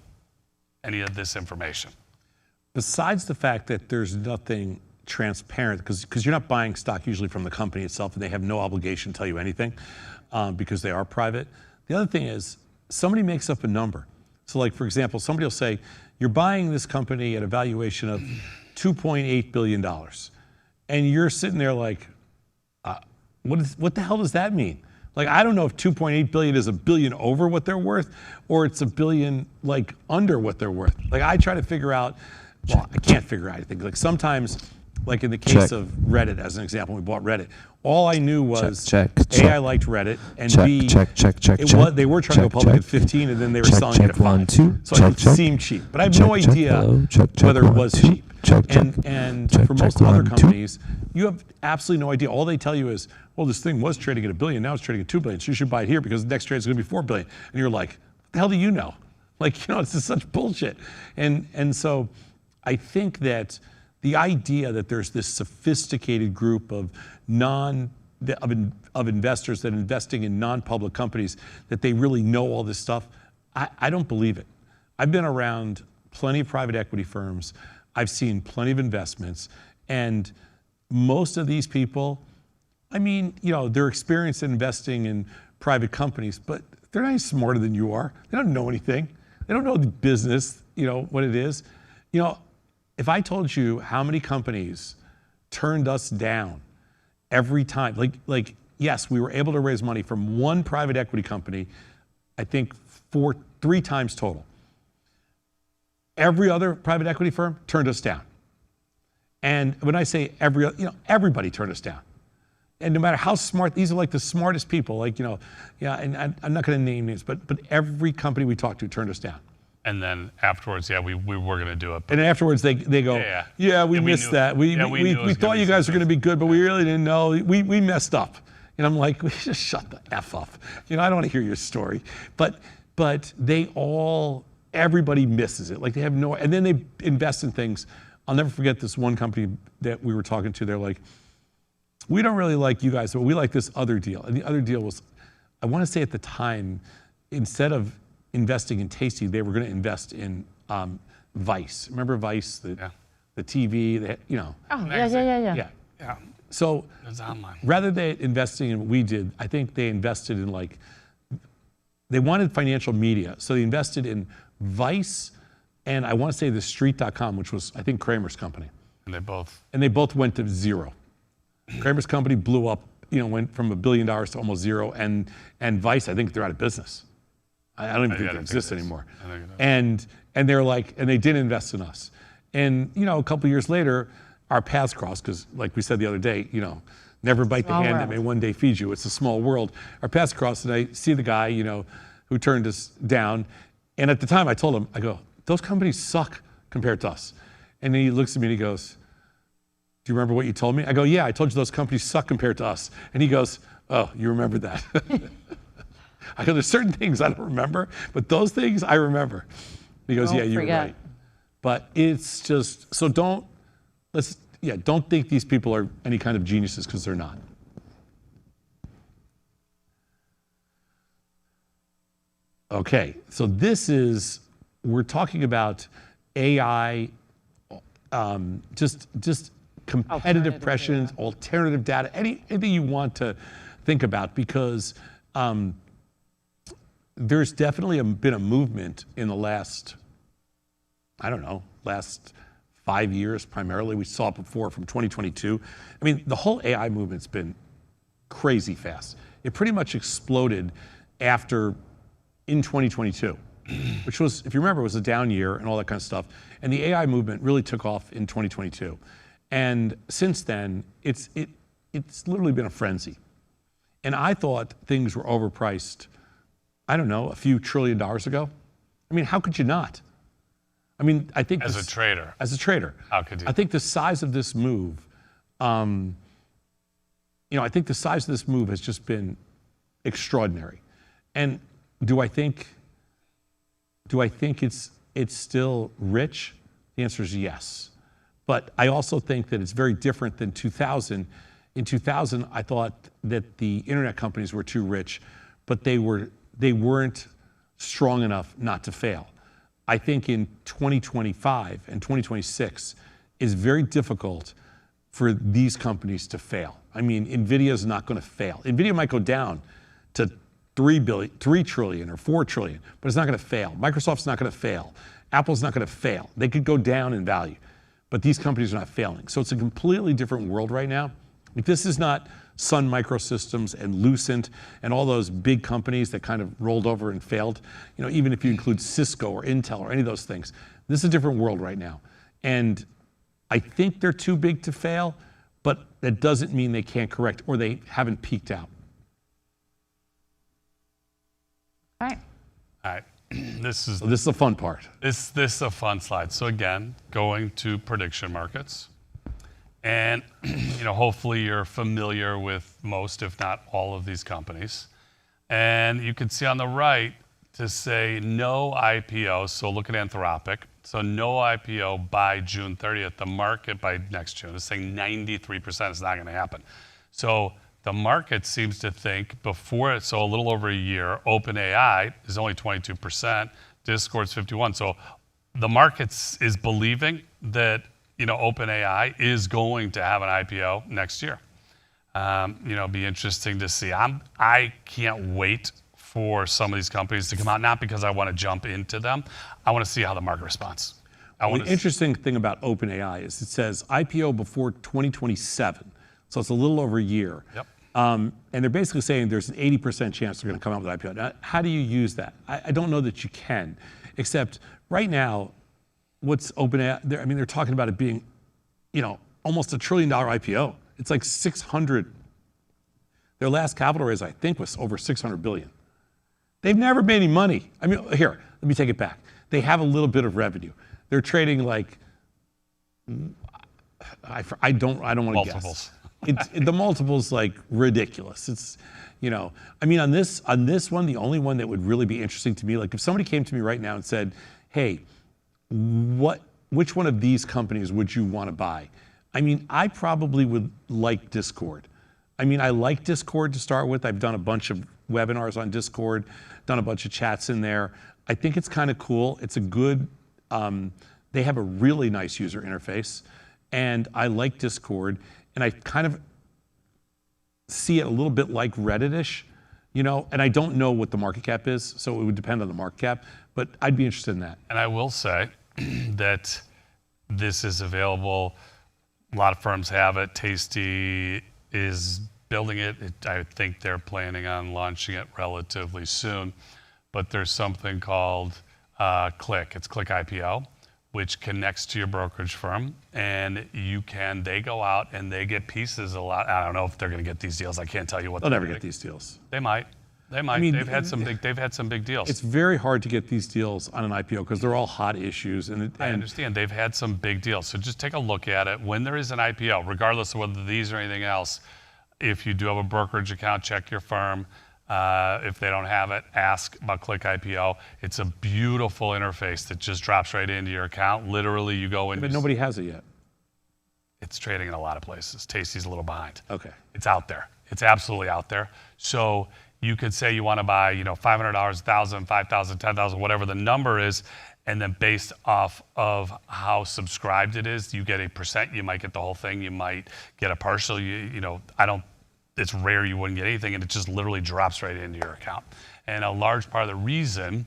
any of this information? Besides the fact that there's nothing transparent, because you're not buying stock usually from the company itself, and they have no obligation to tell you anything because they are private. The other thing is somebody makes up a number. So like, for example, somebody will say, you're buying this company at a valuation of $2.8 billion. And you're sitting there like, what the hell does that mean? Like, I don't know if 2.8 billion is $1 billion over what they're worth, or it's $1 billion like under what they're worth. Like, I try to figure out, well, I can't figure out anything. Like sometimes, like in the case of Reddit, as an example, we bought Reddit. All I knew was A, I liked Reddit, and B, they were trying to go public at 15, and then they were selling it at 5. So it seemed cheap, but I have no idea whether it was cheap. And for most other companies, you have absolutely no idea. All they tell you is, well, this thing was trading at $1 billion, now it's trading at $2 billion, so you should buy it here because the next trade is going to be $4 billion. And you're like, what the hell do you know? Like, it's just such bullshit. And so I think that the idea that there's this sophisticated group of investors that are investing in non-public companies, that they really know all this stuff, I don't believe it. I've been around plenty of private equity firms. I've seen plenty of investments, and most of these people, I mean, they're experienced in investing in private companies, but they're not any smarter than you are. They don't know anything. They don't know the business, what it is. If I told you how many companies turned us down every time, like yes, we were able to raise money from one private equity company, I think 3 times total. Every other private equity firm turned us down. And when I say everybody turned us down. And no matter how smart, these are like the smartest people, and I'm not going to name names, but every company we talked to turned us down. And then afterwards, we were going to do it. And afterwards, they go, we missed that. We thought you guys were going to be good, but we really didn't know. We messed up. And I'm like, just shut the F up. I don't want to hear your story. But everybody misses it. Like, they have no, and then they invest in things. I'll never forget this one company that we were talking to. They're like, we don't really like you guys, but we like this other deal. And the other deal was, I want to say at the time, instead of investing in Tasty, they were going to invest in Vice. Remember Vice, the TV, Oh, yeah. Yeah. So it's online. Rather than investing in what we did, I think they invested in they wanted financial media. So they invested in Vice, and I want to say the Street.com, which was, I think, Kramer's company. And they both went to zero. Kramer's company blew up, went from $1 billion to almost zero, and Vice, I think they're out of business. I don't even think they exist anymore. And they're like, and they didn't invest in us. And a couple years later, our paths crossed, because like we said the other day, never bite the hand that may one day feed you. It's a small world. Our paths crossed, and I see the guy, who turned us down. And at the time I told him, I go, those companies suck compared to us. And then he looks at me and he goes, do you remember what you told me? I go, yeah, I told you those companies suck compared to us. And he goes, oh, you remember that. I go, there's certain things I don't remember, but those things I remember. He goes, yeah, you're right. But it's just, so don't think these people are any kind of geniuses, because they're not. Okay, so we're talking about AI, just competitive pressures, alternative data, anything you want to think about, because there's definitely been a movement in the last 5 years primarily. We saw it before from 2022. I mean, the whole AI movement's been crazy fast. It pretty much exploded in 2022, which was, if you remember, was a down year and all that kind of stuff. And the AI movement really took off in 2022. And since then, it's literally been a frenzy. And I thought things were overpriced, I don't know, a few $1 trillion ago. I mean, how could you not? I mean, I think as a trader, how could you? I think the size of this move, I think the size of this move has just been extraordinary. And do I think it's still rich? The answer is yes. But I also think that it's very different than 2000. In 2000, I thought that the internet companies were too rich, but they weren't strong enough not to fail. I think in 2025 and 2026 is very difficult for these companies to fail. I mean, Nvidia is not going to fail. Nvidia might go down to 3 trillion or 4 trillion, but it's not going to fail. Microsoft's not going to fail. Apple's not going to fail. They could go down in value, but these companies are not failing. So it's a completely different world right now. Like, this is not Sun Microsystems and Lucent and all those big companies that kind of rolled over and failed. Even if you include Cisco or Intel or any of those things, this is a different world right now. And I think they're too big to fail, but that doesn't mean they can't correct or they haven't peaked out. All right. This is the fun part. This is a fun slide. So again, going to prediction markets. And hopefully you're familiar with most, if not all, of these companies. And you can see on the right to say no IPO. So look at Anthropic. So no IPO by June 30th. The market by next June is saying 93% is not going to happen. So the market seems to think before it, so a little over a year, OpenAI is only 22%, Discord's 51%. So the market is believing that OpenAI is going to have an IPO next year. Be interesting to see. I can't wait for some of these companies to come out, not because I want to jump into them. I want to see how the market responds. The interesting thing about OpenAI is it says IPO before 2027. So it's a little over a year. Yep. And they're basically saying there's an 80% chance they're going to come out with IPO. Now, how do you use that? I don't know that you can, except right now, what's OpenAI? They're talking about it being, almost $1 trillion IPO. It's like 600. Their last capital raise, I think, was over 600 billion. They've never made any money. Here, let me take it back. They have a little bit of revenue. They're trading like, I don't want to guess. The multiple's like ridiculous. It's, on this one, the only one that would really be interesting to me, like if somebody came to me right now and said, hey, which one of these companies would you want to buy? I probably would like Discord. I like Discord to start with. I've done a bunch of webinars on Discord, done a bunch of chats in there. I think it's kind of cool. It's a good, they have a really nice user interface, and I like Discord, and I kind of see it a little bit like Reddit-ish, and I don't know what the market cap is, so it would depend on the market cap, but I'd be interested in that. And I will say that this is available. A lot of firms have it. Tasty is building it. I think they're planning on launching it relatively soon. But there's something called Click. It's Click IPO, which connects to your brokerage firm. And they go out and they get pieces a lot. I don't know if they're going to get these deals. I can't tell you what they'll never get these deals. They might. They might. I mean, they've had some big deals. It's very hard to get these deals on an IPO because they're all hot issues. I understand they've had some big deals. So just take a look at it. When there is an IPO, regardless of whether these or anything else, if you do have a brokerage account, check your firm. If they don't have it, ask about Click IPO. It's a beautiful interface that just drops right into your account. Literally, you go in. But nobody has it yet. It's trading in a lot of places. Tasty's a little behind. Okay. It's out there. It's absolutely out there. So you could say you want to buy, $500, $1,000, $5,000, $10,000, whatever the number is, and then based off of how subscribed it is, you get a percent. You might get the whole thing. You might get a partial. It's rare you wouldn't get anything, and it just literally drops right into your account. And a large part of the reason,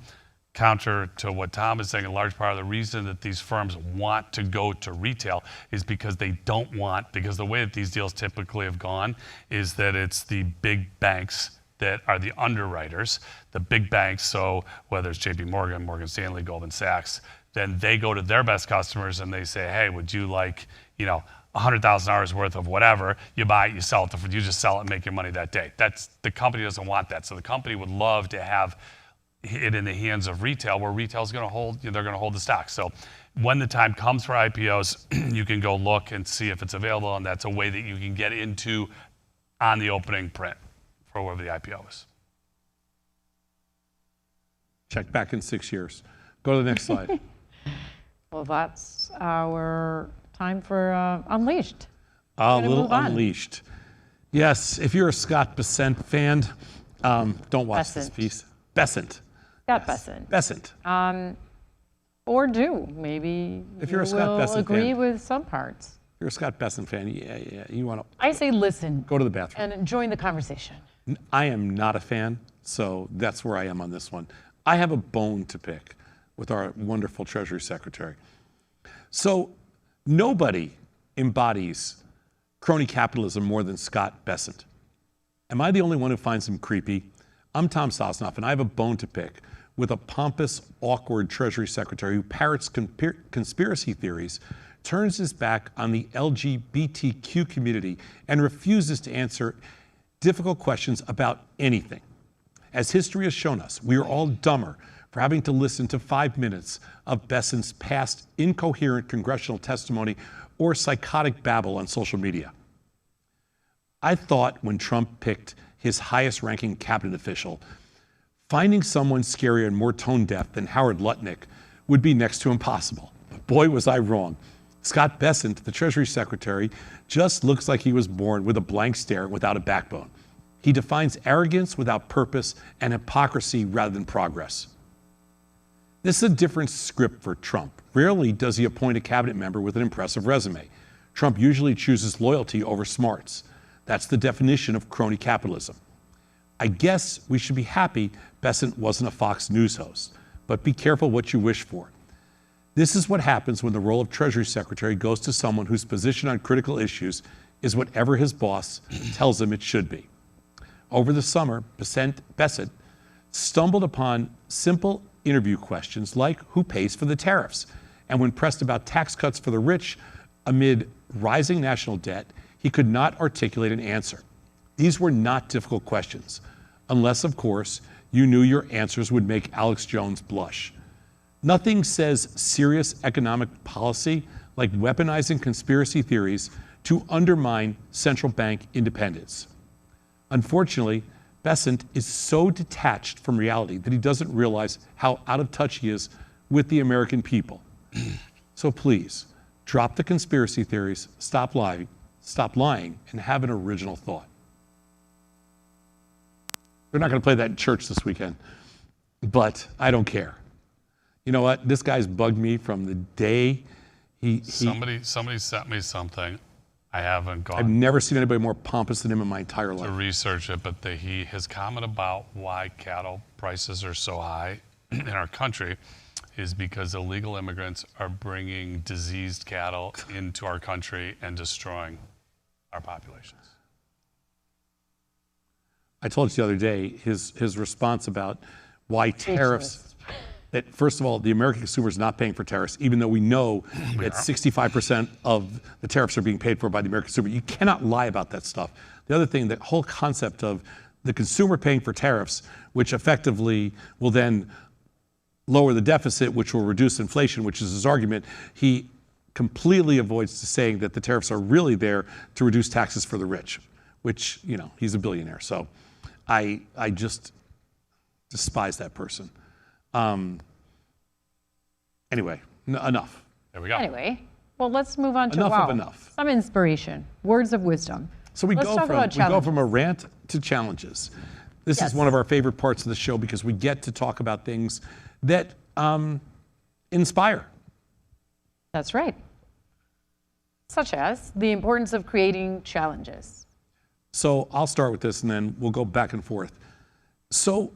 counter to what Tom is saying, a large part of the reason that these firms want to go to retail is because because the way that these deals typically have gone is that it's the big banks that are the underwriters, the big banks, so whether it's JP Morgan, Morgan Stanley, Goldman Sachs, then they go to their best customers and they say, hey, would you like, $100,000 worth of whatever, you buy it, you sell it, you just sell it and make your money that day. The company doesn't want that. So the company would love to have it in the hands of retail, where retail's going to hold, they're going to hold the stock. So when the time comes for IPOs, you can go look and see if it's available, and that's a way that you can get into on the opening print for whatever the IPO is. Check back in 6 years. Go to the next slide. Well, that's our time for Unleashed. A Gonna little move on. Unleashed. Yes, if you're a Scott Bessent fan, don't watch this Bessent. piece. Bessent. Scott Bessent. Bessent. Or do. Maybe If you're a you Scott will Bessent agree fan. with some parts. If you're a Scott Bessent fan, yeah, you want to I say listen go to the bathroom. and join the conversation. I am not a fan, so that's where I am on this one. I have a bone to pick with our wonderful Treasury Secretary. So nobody embodies crony capitalism more than Scott Bessent. Am I the only one who finds him creepy? I'm Tom Sosnoff, and I have a bone to pick with a pompous, awkward Treasury Secretary who parrots conspiracy theories, turns his back on the LGBTQ community, and refuses to answer difficult questions about anything. As history has shown us, we are all dumber for having to listen to 5 minutes of Bessent's past incoherent congressional testimony or psychotic babble on social media. I thought when Trump picked his highest ranking cabinet official, finding someone scarier and more tone deaf than Howard Lutnick would be next to impossible. But boy, was I wrong. Scott Bessent, the Treasury Secretary, just looks like he was born with a blank stare without a backbone. He defines arrogance without purpose and hypocrisy rather than progress. This is a different script for Trump. Rarely does he appoint a cabinet member with an impressive resume. Trump usually chooses loyalty over smarts. That's the definition of crony capitalism. I guess we should be happy Bessent wasn't a Fox News host, but be careful what you wish for. This is what happens when the role of Treasury Secretary goes to someone whose position on critical issues is whatever his boss tells him it should be. Over the summer, Bessent stumbled upon simple interview questions like who pays for the tariffs? And when pressed about tax cuts for the rich amid rising national debt, he could not articulate an answer. These were not difficult questions, unless, of course, you knew your answers would make Alex Jones blush. Nothing says serious economic policy like weaponizing conspiracy theories to undermine central bank independence. Unfortunately, Bessent is so detached from reality that he doesn't realize how out of touch he is with the American people. So please, drop the conspiracy theories, stop lying, and have an original thought. They're not going to play that in church this weekend, but I don't care. You know what? This guy's bugged me from the day Somebody sent me something. I haven't gone I've never seen anybody more pompous than him in my entire to life. research it, but his comment about why cattle prices are so high in our country is because illegal immigrants are bringing diseased cattle into our country and destroying our populations. I told you the other day his response about why tariffs, that first of all, the American consumer is not paying for tariffs, even though we know that 65% of the tariffs are being paid for by the American consumer. You cannot lie about that stuff. The other thing, the whole concept of the consumer paying for tariffs, which effectively will then lower the deficit, which will reduce inflation, which is his argument. He completely avoids saying that the tariffs are really there to reduce taxes for the rich, which, you know, he's a billionaire. So I just despise that person. Anyway, enough. There we go. Anyway, well, let's move on to Enough of enough. some inspiration, words of wisdom. So we Let's go talk about from challenges. a rant to challenges. This Yes. is one of our favorite parts of the show because we get to talk about things that inspire. That's right. Such as the importance of creating challenges. So I'll start with this and then we'll go back and forth. So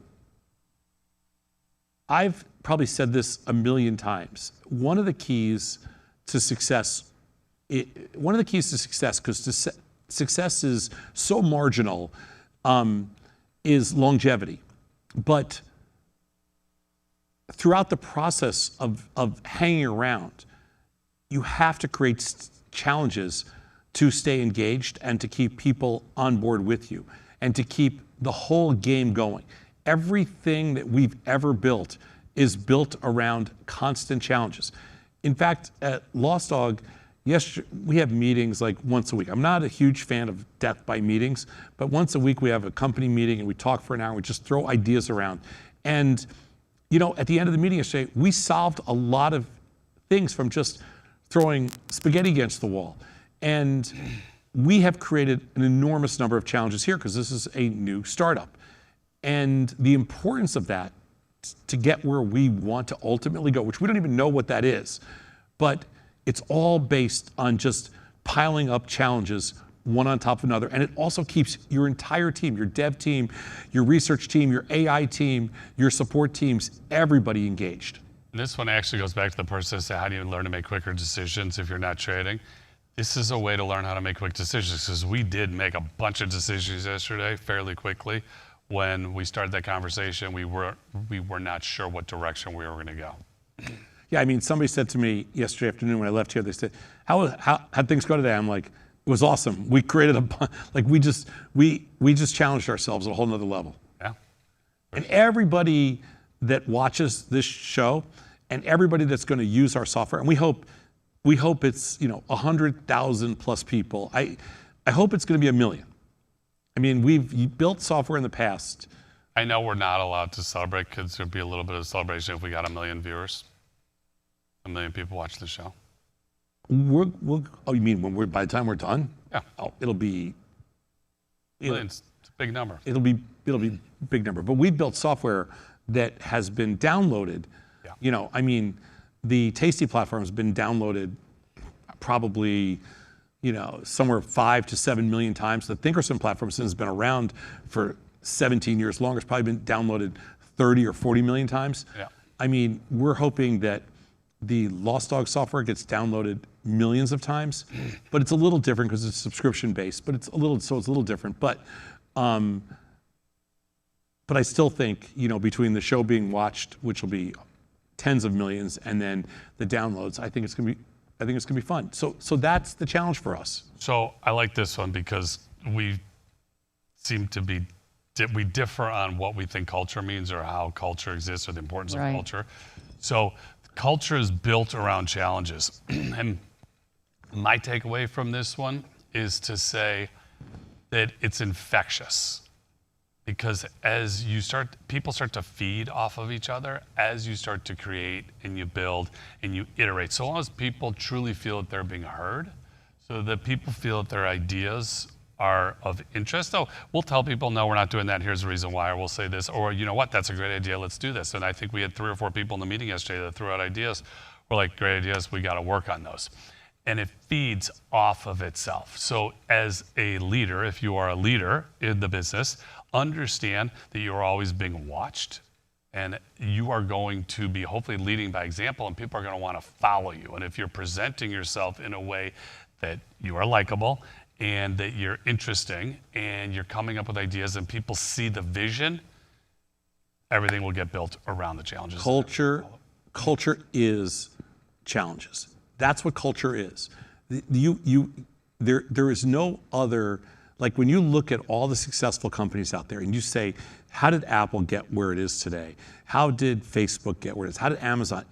I've probably said this a million times. One of the keys to success, because success is so marginal, is longevity. But throughout the process of hanging around, you have to create challenges to stay engaged and to keep people on board with you and to keep the whole game going. Everything that we've ever built is built around constant challenges. In fact, at Lossdog, we have meetings like once a week. I'm not a huge fan of death by meetings, but once a week we have a company meeting and we talk for an hour and we just throw ideas around. And you know, at the end of the meeting yesterday, we solved a lot of things from just throwing spaghetti against the wall. And we have created an enormous number of challenges here because this is a new startup. And the importance of that to get where we want to ultimately go, which we don't even know what that is, but it's all based on just piling up challenges one on top of another. And it also keeps your entire team, your dev team, your research team, your AI team, your support teams, everybody engaged. This one actually goes back to the person that said, how do you learn to make quicker decisions if you're not trading? This is a way to learn how to make quick decisions because we did make a bunch of decisions yesterday fairly quickly. When we started that conversation, we were not sure what direction we were going to go. Yeah, I mean, somebody said to me yesterday afternoon when I left here, they said, how'd things go today? I'm like, it was awesome. We created we just challenged ourselves at a whole nother level. Yeah. And everybody that watches this show and everybody that's going to use our software, and we hope it's 100,000 plus people. I hope it's going to be 1 million. I mean, we've built software in the past. I know we're not allowed to celebrate because there'd be a little bit of celebration if we got 1 million viewers. 1 million people watch the show. Oh, you mean by the time we're done? Yeah. Oh, it'll be. Millions. It's a big number. It'll be a big number. But we built software that has been downloaded. Yeah. You know, I mean, the Tasty platform has been downloaded probably, somewhere 5 to 7 million times. The Thinkorswim platform, since it's been around for 17 years longer, it's probably been downloaded 30 or 40 million times. Yeah. I mean, we're hoping that the Lossdog software gets downloaded millions of times, but it's a little different because it's subscription based. But it's a little different. But I still think between the show being watched, which will be tens of millions, and then the downloads, I think it's gonna be fun. So that's the challenge for us. So I like this one because we seem to be we differ on what we think culture means or how culture exists or the importance Right. of culture. So culture is built around challenges. And my takeaway from this one is to say that it's infectious. Because as people start to feed off of each other, as you start to create and you build and you iterate. So long as people truly feel that they're being heard, so that people feel that their ideas are of interest. So we'll tell people, no, we're not doing that. Here's the reason why. Or we'll say this. Or you know what? That's a great idea. Let's do this. And I think we had 3 or 4 people in the meeting yesterday that threw out ideas. We're like, great ideas. We got to work on those. And it feeds off of itself. So as a leader, if you are a leader in the business, understand that you're always being watched and you are going to be hopefully leading by example and people are going to want to follow you. And if you're presenting yourself in a way that you are likable and that you're interesting and you're coming up with ideas and people see the vision, everything will get built around the challenges. Culture is challenges. That's what culture is. There is no other Like when you look at all the successful companies out there and you say, how did Apple get where it is today? How did Facebook get where it is? How did Amazon?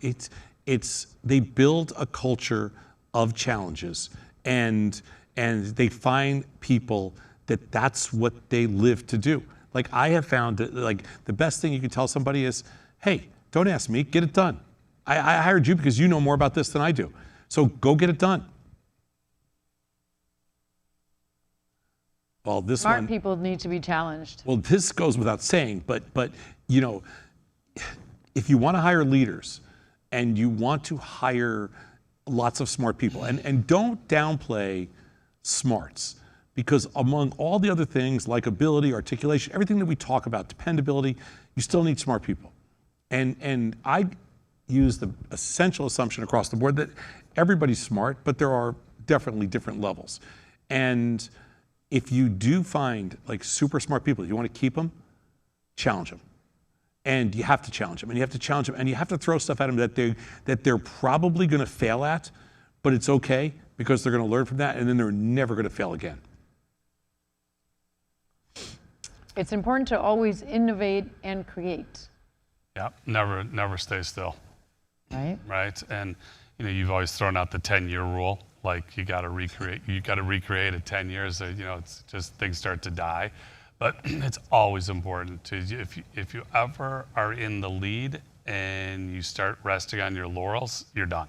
They build a culture of challenges, and they find people that's what they live to do. Like I have found that like the best thing you can tell somebody is, hey, don't ask me, get it done. I hired you because you know more about this than I do. So go get it done. Well, this Smart one, people need to be challenged. well, this goes without saying, but you know, if you want to hire leaders and you want to hire lots of smart people, and don't downplay smarts, because among all the other things, likability, articulation, everything that we talk about, dependability, you still need smart people. And I use the essential assumption across the board that everybody's smart, but there are definitely different levels. And if you do find like super smart people, you want to keep them, challenge them. And you have to challenge them, and you have to challenge them, and you have to throw stuff at them that they're probably going to fail at, but it's okay because they're going to learn from that, and then they're never going to fail again. It's important to always innovate and create, Yeah, never stay still, right? right? And you know, you've always thrown out the 10-year rule, like you got to recreate at 10 years. You know, it's just things start to die. But it's always important to, if you ever are in the lead and you start resting on your laurels, you're done.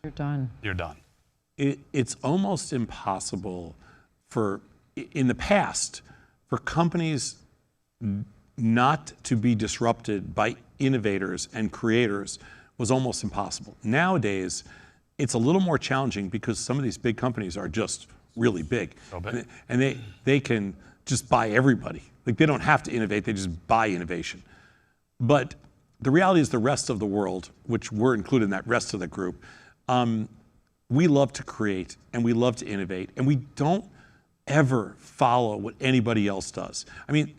You're done. You're done. It's almost impossible in the past, for companies not to be disrupted by innovators and creators was almost impossible. Nowadays, it's a little more challenging because some of these big companies are just really big. So big. And they can just buy everybody. Like they don't have to innovate, they just buy innovation. But the reality is the rest of the world, which we're included in that rest of the group, we love to create and we love to innovate, and we don't ever follow what anybody else does. I mean,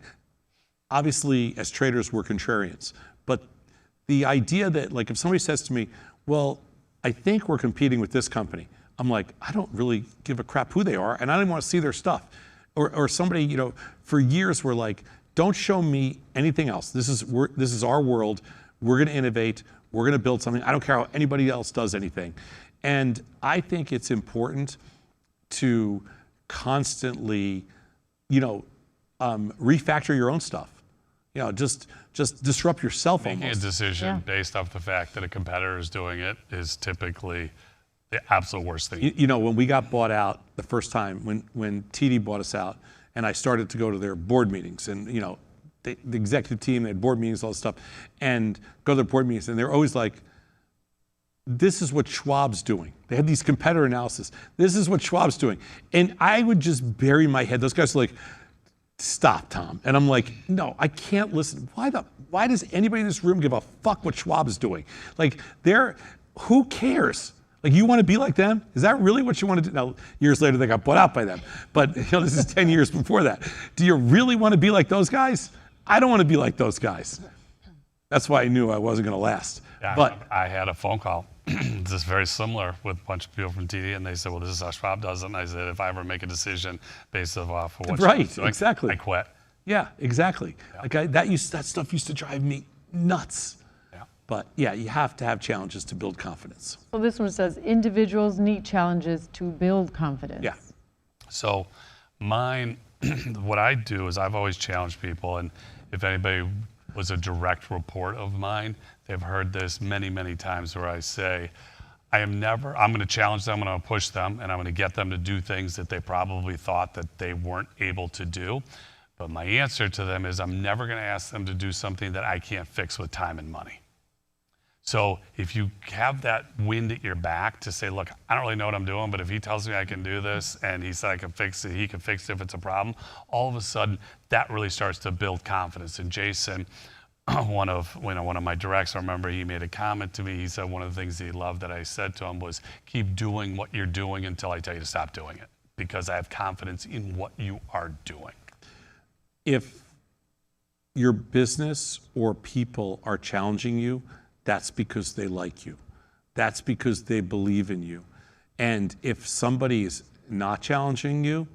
obviously as traders we're contrarians, but the idea that like if somebody says to me, well, I think we're competing with this company, I'm like, I don't really give a crap who they are, and I don't even want to see their stuff. Or somebody, you know, for years we're like, don't show me anything else. This is our world. We're going to innovate. We're going to build something. I don't care how anybody else does anything. And I think it's important to constantly, you know, refactor your own stuff. You know, just disrupt yourself Making almost. a decision Yeah. based off the fact that a competitor is doing it is typically the absolute worst thing. You know, when we got bought out the first time, when TD bought us out, and I started to go to their board meetings, and you know, the executive team, they had board meetings, all this stuff, and go to their board meetings, and they're always like, this is what Schwab's doing. They had these competitor analysis. This is what Schwab's doing. And I would just bury my head. Those guys are like, stop, Tom. And I'm like, no, I can't listen. Why does anybody in this room give a fuck what Schwab is doing? Like, who cares? Like, you want to be like them? Is that really what you want to do? Now, years later, they got bought out by them. But you know, this is 10 years before that. Do you really want to be like those guys? I don't want to be like those guys. That's why I knew I wasn't going to last. Yeah, But I had a phone call, just very similar, with a bunch of people from TD, and they said, well, this is how Schwab does it. And I said, if I ever make a decision based off of what Schwab's doing, exactly. I quit. yeah, exactly. Like that stuff used to drive me nuts. Yeah. But yeah, you have to have challenges to build confidence. So this one says individuals need challenges to build confidence. Yeah. So mine, what I do is I've always challenged people, and if anybody was a direct report of mine, they've heard this many, many times where I say, I'm going to challenge them, and I'm going to push them, and I'm going to get them to do things that they probably thought that they weren't able to do. But my answer to them is I'm never going to ask them to do something that I can't fix with time and money. So if you have that wind at your back to say, look, I don't really know what I'm doing, but if he tells me I can do this and he said I can fix it, he can fix it if it's a problem, all of a sudden that really starts to build confidence. And Jason, one of my directs, I remember he made a comment to me. He said one of the things he loved that I said to him was, keep doing what you're doing until I tell you to stop doing it, because I have confidence in what you are doing. If your business or people are challenging you, that's because they like you. That's because they believe in you. And if somebody is not challenging you,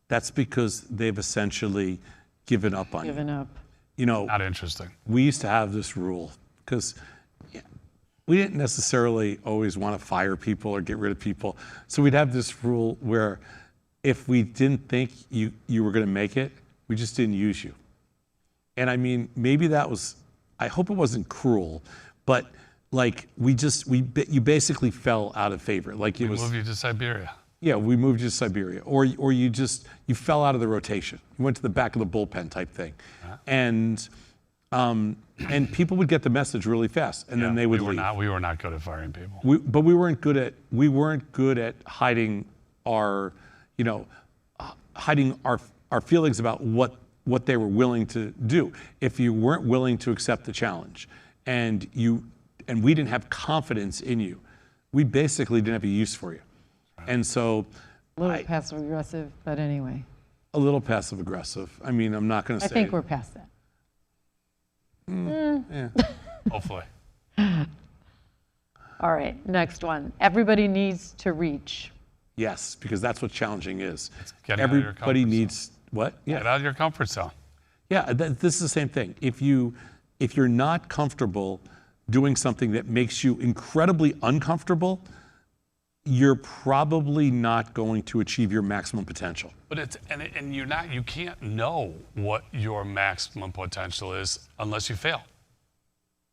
that's because they've essentially given up on you. Given up. You know, Not interesting. we used to have this rule because we didn't necessarily always want to fire people or get rid of people. So we'd have this rule where if we didn't think you were going to make it, we just didn't use you. And I mean, maybe that was, I hope it wasn't cruel, but like you basically fell out of favor. Like it was, Move you to Siberia. yeah, we moved you to Siberia, or you fell out of the rotation. You went to the back of the bullpen type thing, and people would get the message really fast, and then they would leave. We were not good at firing people. But we weren't good at hiding our, our feelings about what they were willing to do. If you weren't willing to accept the challenge, and we didn't have confidence in you, we basically didn't have a use for you. And so, A little passive aggressive, but anyway. a little passive aggressive. I mean, I'm not going to I say. think we're past that. Hopefully. All right, next one. Everybody needs to reach. Yes, because that's what challenging is. getting out of your Everybody comfort needs what? Yeah. Get out of your comfort zone. Yeah, this is the same thing. If you're not comfortable doing something that makes you incredibly uncomfortable, you're probably not going to achieve your maximum potential. But you can't know what your maximum potential is unless you fail.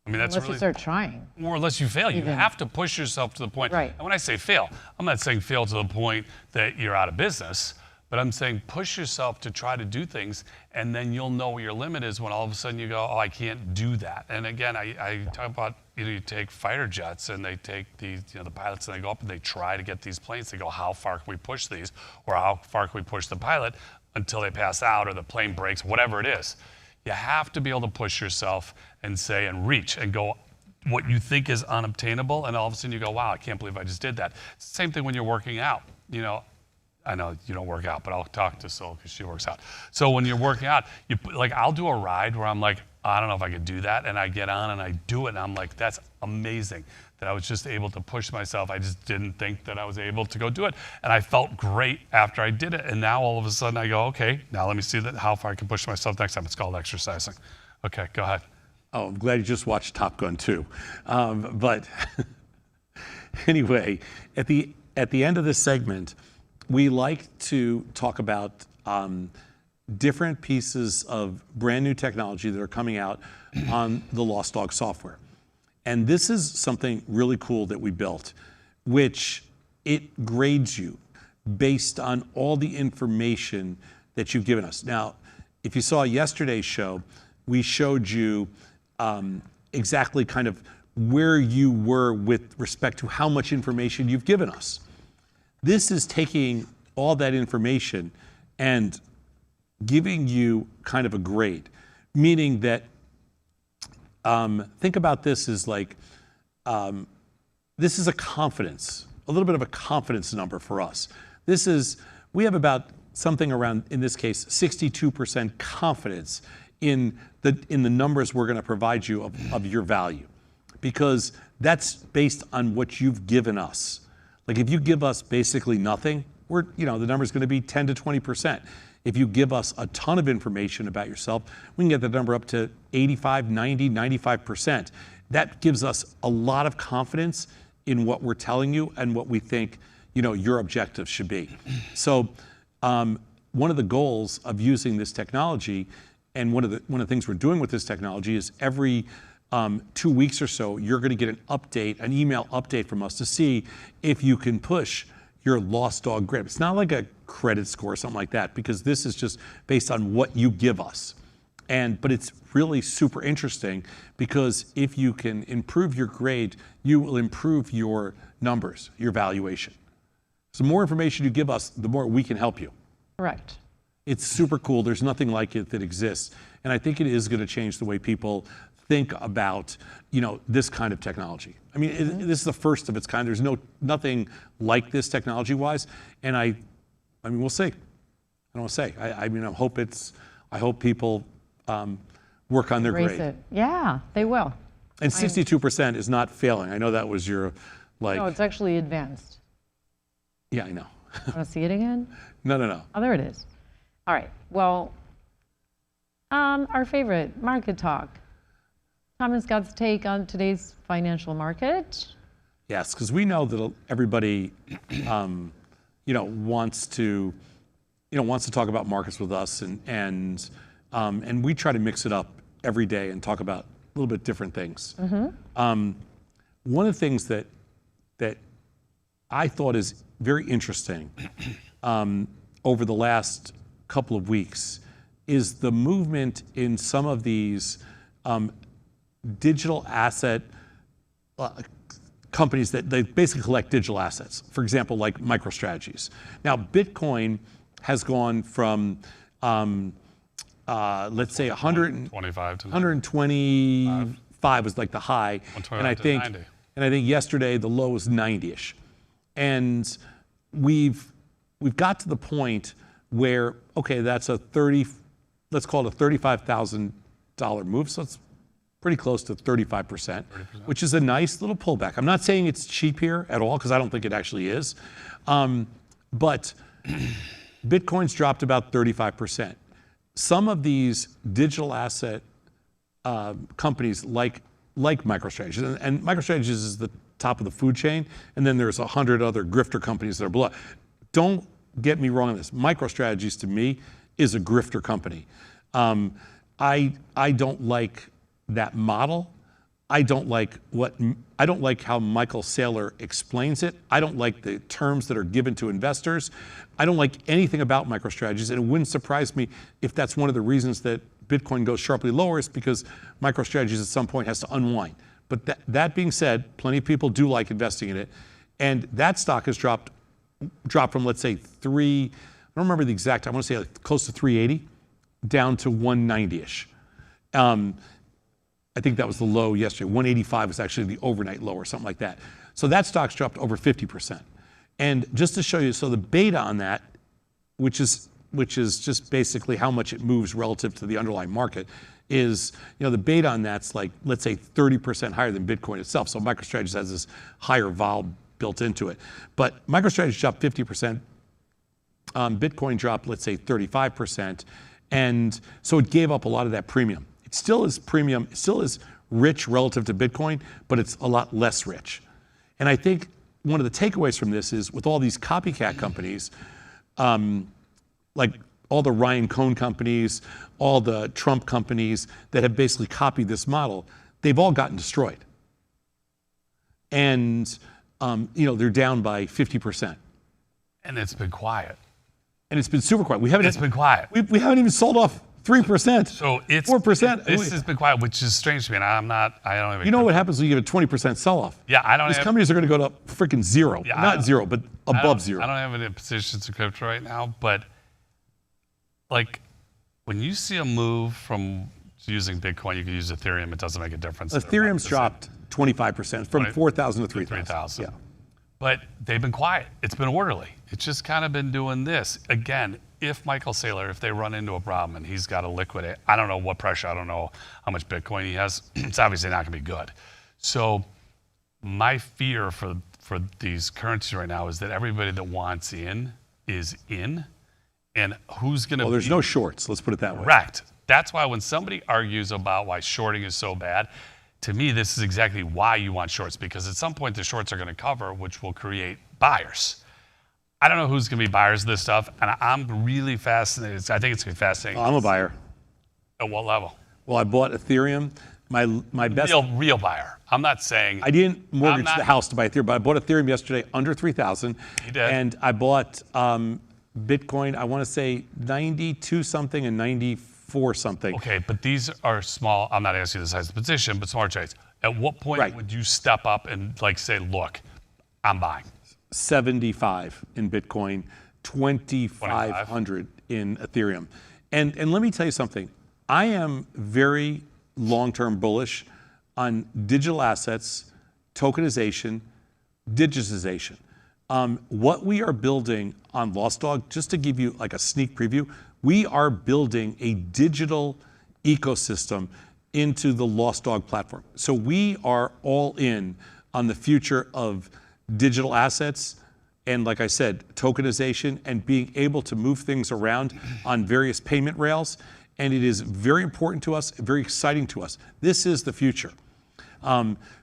I mean, that's Unless really, you start trying. or unless you fail. You Even. have to push yourself to the point. Right. And when I say fail, I'm not saying fail to the point that you're out of business, but I'm saying push yourself to try to do things, and then you'll know what your limit is when all of a sudden you go, oh, I can't do that. And again, I talk about, you take fighter jets and they take these, the pilots, and they go up and they try to get these planes. They go, how far can we push these? Or how far can we push the pilot until they pass out or the plane breaks, whatever it is. You have to be able to push yourself and say, and reach and go what you think is unobtainable, and all of a sudden you go, wow, I can't believe I just did that. It's the same thing when you're working out. I know you don't work out, but I'll talk to Sol because she works out. So when you're working out, I'll do a ride where I'm like, I don't know if I could do that, and I get on and I do it, and I'm like, that's amazing that I was just able to push myself. I just didn't think that I was able to go do it, and I felt great after I did it. And now all of a sudden I go, okay, now let me see how far I can push myself next time. It's called exercising. Okay, go ahead. Oh, I'm glad you just watched Top Gun 2. But anyway, at the end of this segment, we like to talk about different pieces of brand new technology that are coming out on the Lossdog software. And this is something really cool that we built, which it grades you based on all the information that you've given us. Now, if you saw yesterday's show, we showed you exactly kind of where you were with respect to how much information you've given us. This is taking all that information and giving you kind of a grade, meaning that think about this as like, this is a little bit of a confidence number for us. We have about something around, in this case, 62% confidence in the numbers we're going to provide you of your value, because that's based on what you've given us. Like if you give us basically nothing, the number's going to be 10 to 20%. If you give us a ton of information about yourself, we can get the number up to 85, 90, 95%. That gives us a lot of confidence in what we're telling you and what we think, your objectives should be. So one of the goals of using this technology, and one of the things we're doing with this technology, is every 2 weeks or so, you're going to get an email update from us to see if you can push your Lossdog grade. It's not like a credit score or something like that, because this is just based on what you give us. But it's really super interesting, because if you can improve your grade, you will improve your numbers, your valuation. So the more information you give us, the more we can help you. Correct. It's super cool. There's nothing like it that exists. And I think it is going to change the way people think about, this kind of technology. I mean, this is the first of its kind. There's nothing like this technology-wise. And I mean, we'll see. I don't want to say. I hope people work on their Raise grade. it. Yeah, they will. And 62% is not failing. I know that was your, No, it's actually advanced. yeah, I know. Want to see it again? No. Oh, there it is. All right. Well, our favorite market talk. Thomas got to take on today's financial market. Yes, because we know that everybody, wants to talk about markets with us, and we try to mix it up every day and talk about a little bit different things. One of the things that I thought is very interesting over the last couple of weeks is the movement in some of these digital asset companies that they basically collect digital assets. For example, like MicroStrategies. Now, Bitcoin has gone from, let's say 25 to 125 was like the high, 125 to 90. And I think yesterday the low was 90-ish. And we've got to the point where, okay, that's let's call it a $35,000 move. So it's pretty close to 35%, which is a nice little pullback. I'm not saying it's cheap here at all, because I don't think it actually is. But Bitcoin's dropped about 35%. Some of these digital asset companies like MicroStrategies, and MicroStrategies is the top of the food chain, and then there's 100 other grifter companies that are below. Don't get me wrong on this. MicroStrategies to me is a grifter company. I don't like that model. I don't like how Michael Saylor explains it. I don't like the terms that are given to investors. I don't like anything about MicroStrategies, and it wouldn't surprise me if that's one of the reasons that Bitcoin goes sharply lower, is because MicroStrategies at some point has to unwind. But that being said, plenty of people do like investing in it, and that stock has dropped from, let's say, I don't remember the exact, I want to say like close to 380 down to 190-ish. I think that was the low yesterday. 185 was actually the overnight low or something like that. So that stock's dropped over 50%. And just to show you, so the beta on that, which is just basically how much it moves relative to the underlying market, is, the beta on that's like, let's say 30% higher than Bitcoin itself. So MicroStrategy has this higher vol built into it. But MicroStrategy dropped 50%. Bitcoin dropped, let's say 35%. And so it gave up a lot of that premium. It still is premium, it still is rich relative to Bitcoin, but it's a lot less rich. And I think one of the takeaways from this is, with all these copycat companies, like all the Ryan Cohn companies, all the Trump companies that have basically copied this model, they've all gotten destroyed. And they're down by 50%. And it's been quiet. And it's been super quiet. It's been quiet. We haven't even sold off 3%. So it's 4%. This has been quiet, which is strange to me, and I don't even. You know what happens when you get a 20% sell-off? Yeah, I don't. These companies are going to go to freaking zero. Yeah, not zero, but above zero. I don't have any positions in crypto right now, but like when you see a move from using Bitcoin, you can use Ethereum. It doesn't make a difference. Ethereum's dropped 25% from 4,000 to 3,000. Yeah. But they've been quiet. It's been orderly. It's just kind of been doing this. Again, if Michael Saylor, if they run into a problem and he's got to liquidate, I don't know what pressure, I don't know how much Bitcoin he has. It's obviously not going to be good. So my fear for these currencies right now is that everybody that wants in is in. And who's going to there's no shorts, let's put it that way. Correct. That's why when somebody argues about why shorting is so bad, to me, this is exactly why you want shorts, because at some point the shorts are going to cover, which will create buyers. I don't know who's going to be buyers of this stuff, and I'm really fascinated. I think it's going to be fascinating. I'm a buyer. At what level? Well, I bought Ethereum. My best real buyer. I'm not saying. I didn't mortgage the house to buy Ethereum, but I bought Ethereum yesterday under 3,000. You did. And I bought Bitcoin, I want to say 92 something and 94 something. Okay, but these are small. I'm not asking the size of the position, but smaller trades. At what point would you step up and say, look, I'm buying? 75 in Bitcoin, 2,500 in Ethereum. And let me tell you something. I am very long-term bullish on digital assets, tokenization, digitization. What we are building on Lossdog, just to give you like a sneak preview, we are building a digital ecosystem into the Lossdog platform. So we are all in on the future of digital assets and like I said, tokenization and being able to move things around on various payment rails. And it is very important to us, very exciting to us. This is the future.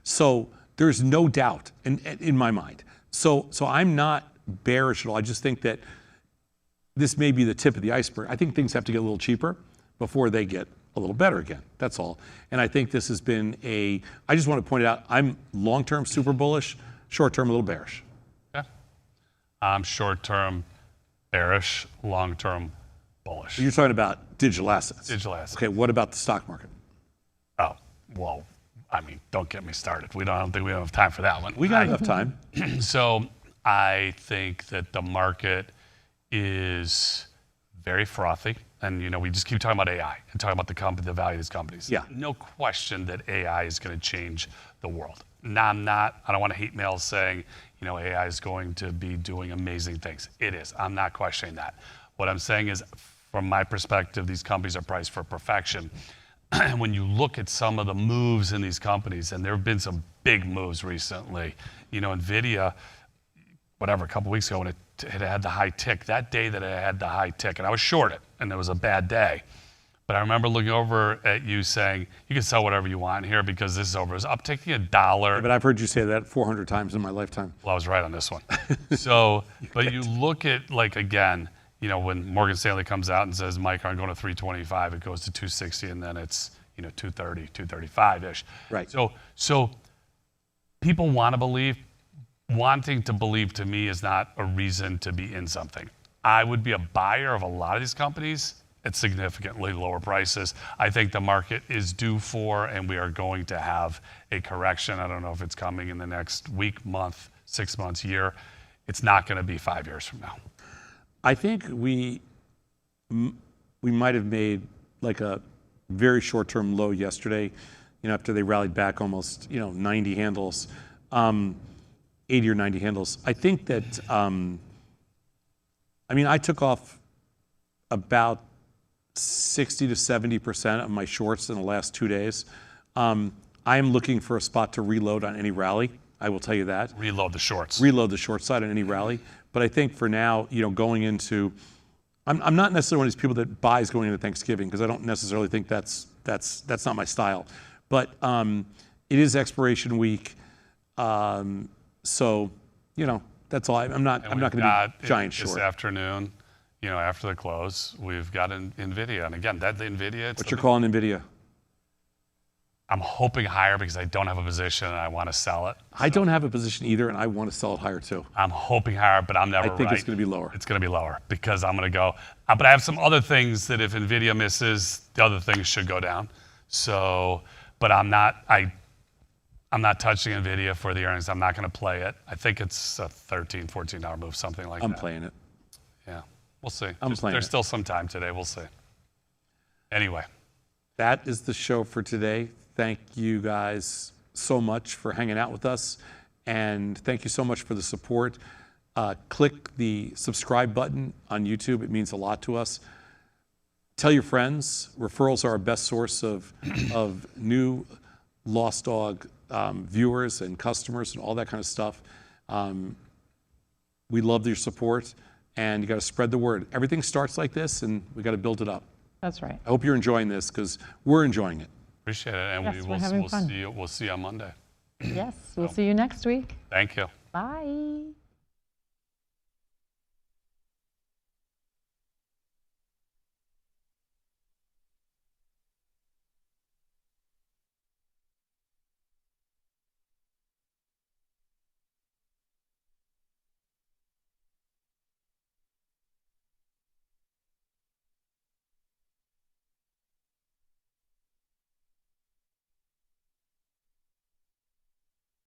So there's no doubt in my mind. So I'm not bearish at all. I just think that this may be the tip of the iceberg. I think things have to get a little cheaper before they get a little better again. That's all. And I think this has been I just want to point it out, I'm long-term super bullish, short-term a little bearish. Yeah. I'm short-term bearish, long-term bullish. You're talking about digital assets. Digital assets. Okay, what about the stock market? Oh, well, I mean, don't get me started. I don't think we have time for that one. We got enough time. So I think that the market is very frothy. And we just keep talking about AI and talking about the value of these companies. Yeah. No question that AI is going to change the world. Now, I don't want to hate mail saying, AI is going to be doing amazing things. It is. I'm not questioning that. What I'm saying is, from my perspective, these companies are priced for perfection. And when you look at some of the moves in these companies, and there have been some big moves recently, Nvidia, a couple weeks ago when it had the high tick, that day that it had the high tick, and I was short it, and it was a bad day. But I remember looking over at you saying, you can sell whatever you want here because this is over. It was up taking $1. But I've heard you say that 400 times in my lifetime. Well, I was right on this one. But you look at, again, when Morgan Stanley comes out and says, Mike, I'm going to 325, it goes to 260, and then it's, 230, 235-ish. Right. So people want to believe. Wanting to believe to me is not a reason to be in something. I would be a buyer of a lot of these companies at significantly lower prices. I think the market is due for, and we are going to have a correction. I don't know if it's coming in the next week, month, 6 months, year. It's not going to be 5 years from now. I think we might have made a very short-term low yesterday, after they rallied back almost, 90 handles. 80 or 90 handles. I think that, I took off about 60 to 70% of my shorts in the last 2 days. I am looking for a spot to reload on any rally. I will tell you that. Reload the shorts. Reload the short side on any rally. But I think for now, going into, I'm not necessarily one of these people that buys going into Thanksgiving because I don't necessarily think that's not my style. But it is expiration week. So, that's all. I'm not going to be giant short. This afternoon, after the close, we've got Nvidia. And again, the Nvidia. What you're calling Nvidia? I'm hoping higher because I don't have a position and I want to sell it. I don't have a position either, and I want to sell it higher too. I'm hoping higher, but I'm never right. I think it's going to be lower. It's going to be lower because I'm going to go. But I have some other things that if Nvidia misses, the other things should go down. So, but I'm not touching Nvidia for the earnings. I'm not going to play it. I think it's a $13, $14 move, something like that. I'm playing it. Yeah, we'll see. There's still some time today. We'll see. Anyway. That is the show for today. Thank you guys so much for hanging out with us. And thank you so much for the support. Click the subscribe button on YouTube. It means a lot to us. Tell your friends. Referrals are our best source of new Lossdog viewers and customers and all that kind of stuff. We love your support, and you got to spread the word. Everything starts like this, and we got to build it up. That's right. I hope you're enjoying this because we're enjoying it. Appreciate it, and Yes, we'll see you on Monday. Yes, we'll see you next week. Thank you. Bye.